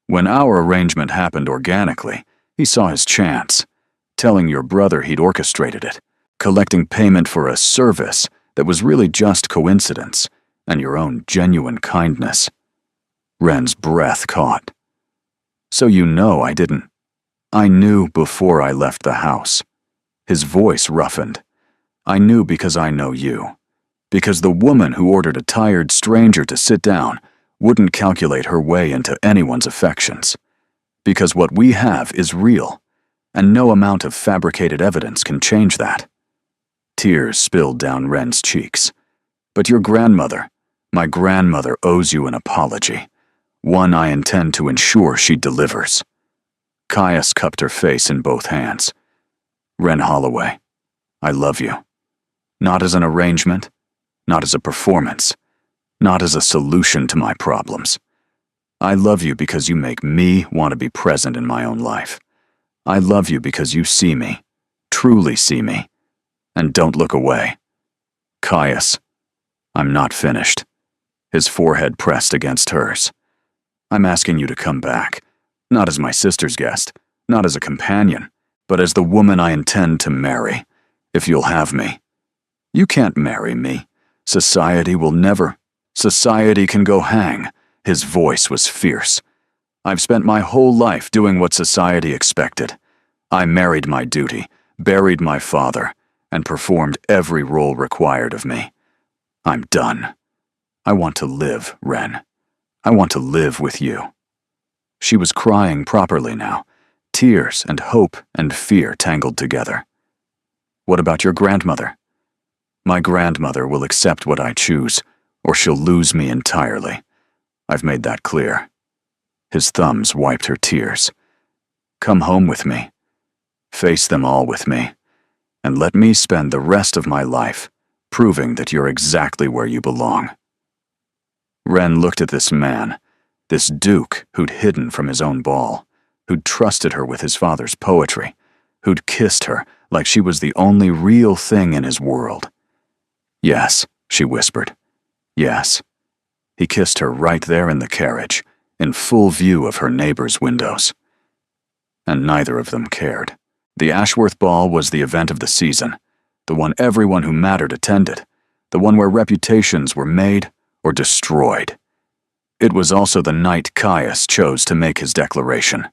When our arrangement happened organically, he saw his chance, telling your brother he'd orchestrated it, collecting payment for a service that was really just coincidence and your own genuine kindness." Wren's breath caught. "So you know I didn't." "I knew before I left the house." His voice roughened. "I knew because I know you. Because the woman who ordered a tired stranger to sit down wouldn't calculate her way into anyone's affections. Because what we have is real, and no amount of fabricated evidence can change that." Tears spilled down Wren's cheeks. "But your grandmother, my grandmother owes you an apology, one I intend to ensure she delivers." Caius cupped her face in both hands. "Wren Holloway, I love you. Not as an arrangement, not as a performance, not as a solution to my problems. I love you because you make me want to be present in my own life. I love you because you see me, truly see me, and don't look away." "Caius, I'm not finished." His forehead pressed against hers. "I'm asking you to come back, not as my sister's guest, not as a companion, but as the woman I intend to marry, if you'll have me. You can't marry me. Society will never. Society can go hang." His voice was fierce. "I've spent my whole life doing what society expected. I married my duty, buried my father, and performed every role required of me. I'm done. I want to live, Wren. I want to live with you." She was crying properly now, tears and hope and fear tangled together. "What about your grandmother?" "My grandmother will accept what I choose, or she'll lose me entirely. I've made that clear." His thumbs wiped her tears. "Come home with me. Face them all with me, and let me spend the rest of my life proving that you're exactly where you belong." Wren looked at this man, this duke who'd hidden from his own ball, who'd trusted her with his father's poetry, who'd kissed her like she was the only real thing in his world. "Yes," she whispered. "Yes." He kissed her right there in the carriage, in full view of her neighbors' windows. And neither of them cared. The Ashworth Ball was the event of the season, the one everyone who mattered attended, the one where reputations were made or destroyed. It was also the night Caius chose to make his declaration.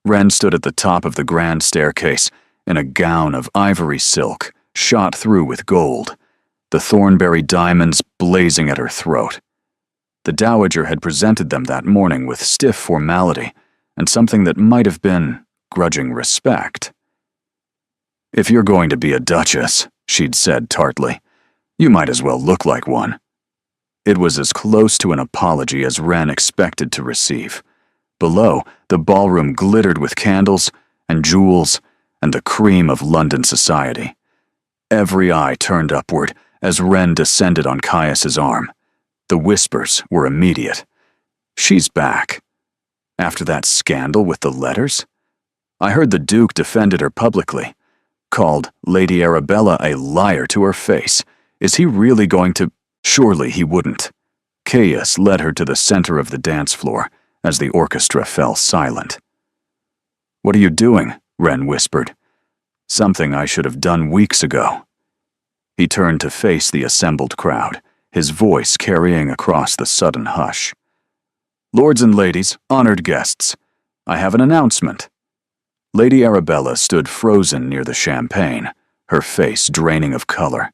Wren stood at the top of the grand staircase in a gown of ivory silk, shot through with gold, the Thornberry diamonds blazing at her throat. The dowager had presented them that morning with stiff formality and something that might have been grudging respect. "If you're going to be a duchess," she'd said tartly, "you might as well look like one." It was as close to an apology as Wren expected to receive. Below, the ballroom glittered with candles and jewels and the cream of London society. Every eye turned upward as Wren descended on Caius's arm. The whispers were immediate. "She's back. After that scandal with the letters? I heard the Duke defended her publicly. Called Lady Arabella a liar to her face. Is he really going to? Surely he wouldn't. Caius led her to the center of the dance floor as the orchestra fell silent. "What are you doing?" Wren whispered. "Something I should have done weeks ago." He turned to face the assembled crowd, his voice carrying across the sudden hush. "Lords and ladies, honored guests, I have an announcement." Lady Arabella stood frozen near the champagne, her face draining of color.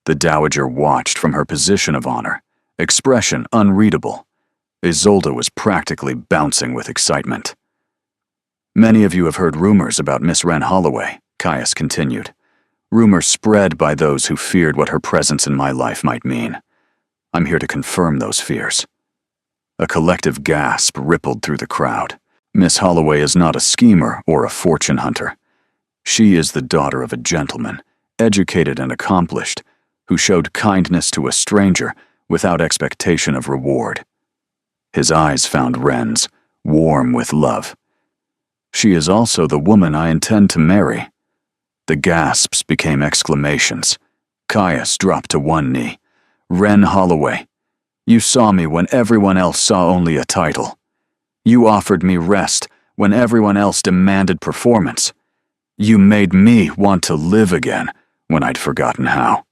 The dowager watched from her position of honor, expression unreadable. Isolde was practically bouncing with excitement. "Many of you have heard rumors about Miss Wren Holloway," Caius continued. "Rumors spread by those who feared what her presence in my life might mean. I'm here to confirm those fears." A collective gasp rippled through the crowd. Miss Holloway is not a schemer or a fortune hunter. She is the daughter of a gentleman, educated and accomplished, who showed kindness to a stranger without expectation of reward. His eyes found Wren's, warm with love. "She is also the woman I intend to marry." The gasps became exclamations. Caius dropped to one knee. "Wren Holloway, you saw me when everyone else saw only a title. You offered me rest when everyone else demanded performance. You made me want to live again when I'd forgotten how."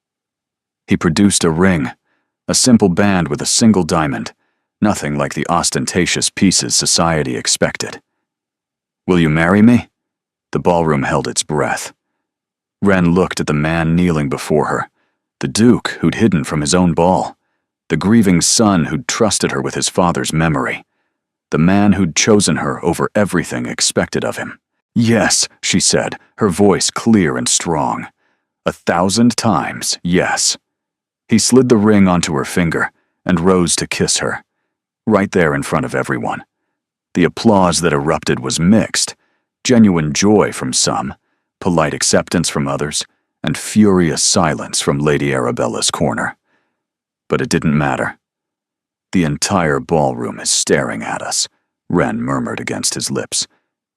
He produced a ring, a simple band with a single diamond, nothing like the ostentatious pieces society expected. "Will you marry me?" The ballroom held its breath. Wren looked at the man kneeling before her, the Duke who'd hidden from his own ball, the grieving son who'd trusted her with his father's memory, the man who'd chosen her over everything expected of him. "Yes," she said, her voice clear and strong. 1,000 times, yes. He slid the ring onto her finger and rose to kiss her, right there in front of everyone. The applause that erupted was mixed, genuine joy from some, polite acceptance from others, and furious silence from Lady Arabella's corner. But it didn't matter. "The entire ballroom is staring at us," Wren murmured against his lips.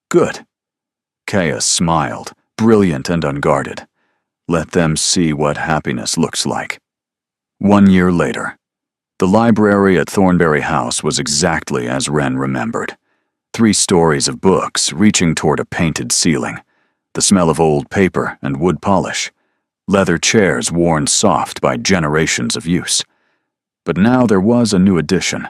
"Good." Caius smiled, brilliant and unguarded. "Let them see what happiness looks like." 1 year later, the library at Thornbury House was exactly as Wren remembered. 3 stories of books reaching toward a painted ceiling, the smell of old paper and wood polish, leather chairs worn soft by generations of use. But now there was a new addition,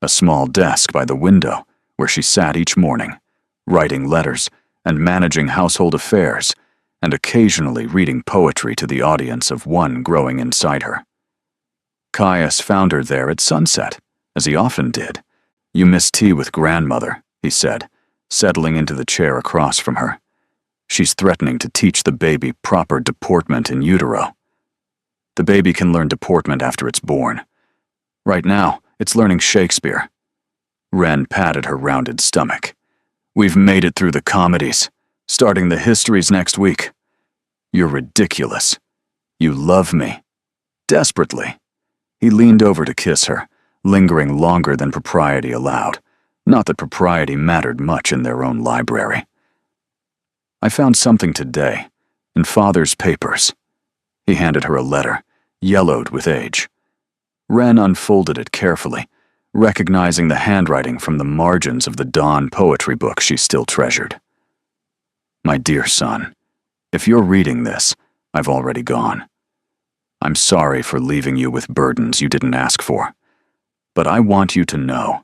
a small desk by the window where she sat each morning, writing letters and managing household affairs, and occasionally reading poetry to the audience of one growing inside her. Caius found her there at sunset, as he often did. "You missed tea with grandmother," he said, settling into the chair across from her. "She's threatening to teach the baby proper deportment in utero." "The baby can learn deportment after it's born. Right now, it's learning Shakespeare." Wren patted her rounded stomach. "We've made it through the comedies, starting the histories next week." "You're ridiculous. You love me." "Desperately." He leaned over to kiss her, lingering longer than propriety allowed. Not that propriety mattered much in their own library. "I found something today, in Father's papers." He handed her a letter, yellowed with age. Wren unfolded it carefully, recognizing the handwriting from the margins of the Dawn poetry book she still treasured. "My dear son, if you're reading this, I've already gone. I'm sorry for leaving you with burdens you didn't ask for, but I want you to know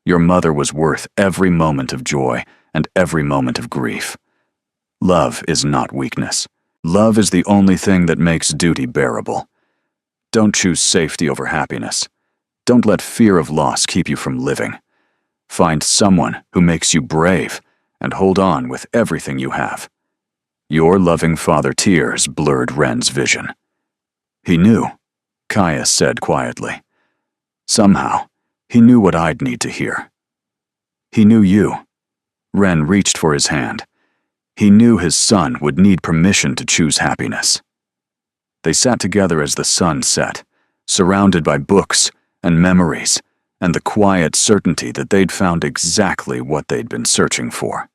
your mother was worth every moment of joy and every moment of grief. Love is not weakness. Love is the only thing that makes duty bearable. Don't choose safety over happiness. Don't let fear of loss keep you from living. Find someone who makes you brave and hold on with everything you have." Your loving father tears blurred Wren's vision. "He knew," Caius said quietly. "Somehow, he knew what I'd need to hear." "He knew you." Wren reached for his hand. He knew his son would need permission to choose happiness. They sat together as the sun set, surrounded by books and memories and the quiet certainty that they'd found exactly what they'd been searching for.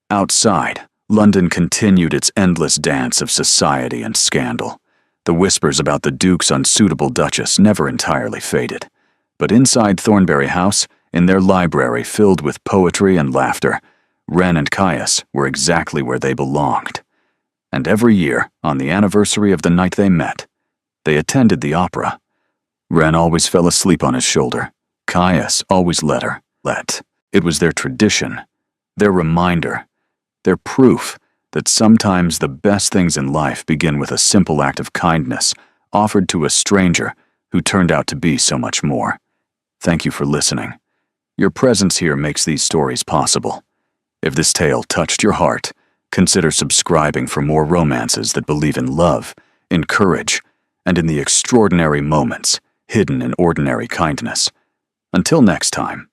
Outside, London continued its endless dance of society and scandal. The whispers about the Duke's unsuitable Duchess never entirely faded. But inside Thornbury House, in their library filled with poetry and laughter, Wren and Caius were exactly where they belonged. And every year, on the anniversary of the night they met, they attended the opera. Wren always fell asleep on his shoulder. Caius always let her. It was their tradition, their reminder, their proof that sometimes the best things in life begin with a simple act of kindness offered to a stranger who turned out to be so much more. Thank you for listening. Your presence here makes these stories possible. If this tale touched your heart, consider subscribing for more romances that believe in love, in courage, and in the extraordinary moments hidden in ordinary kindness. Until next time.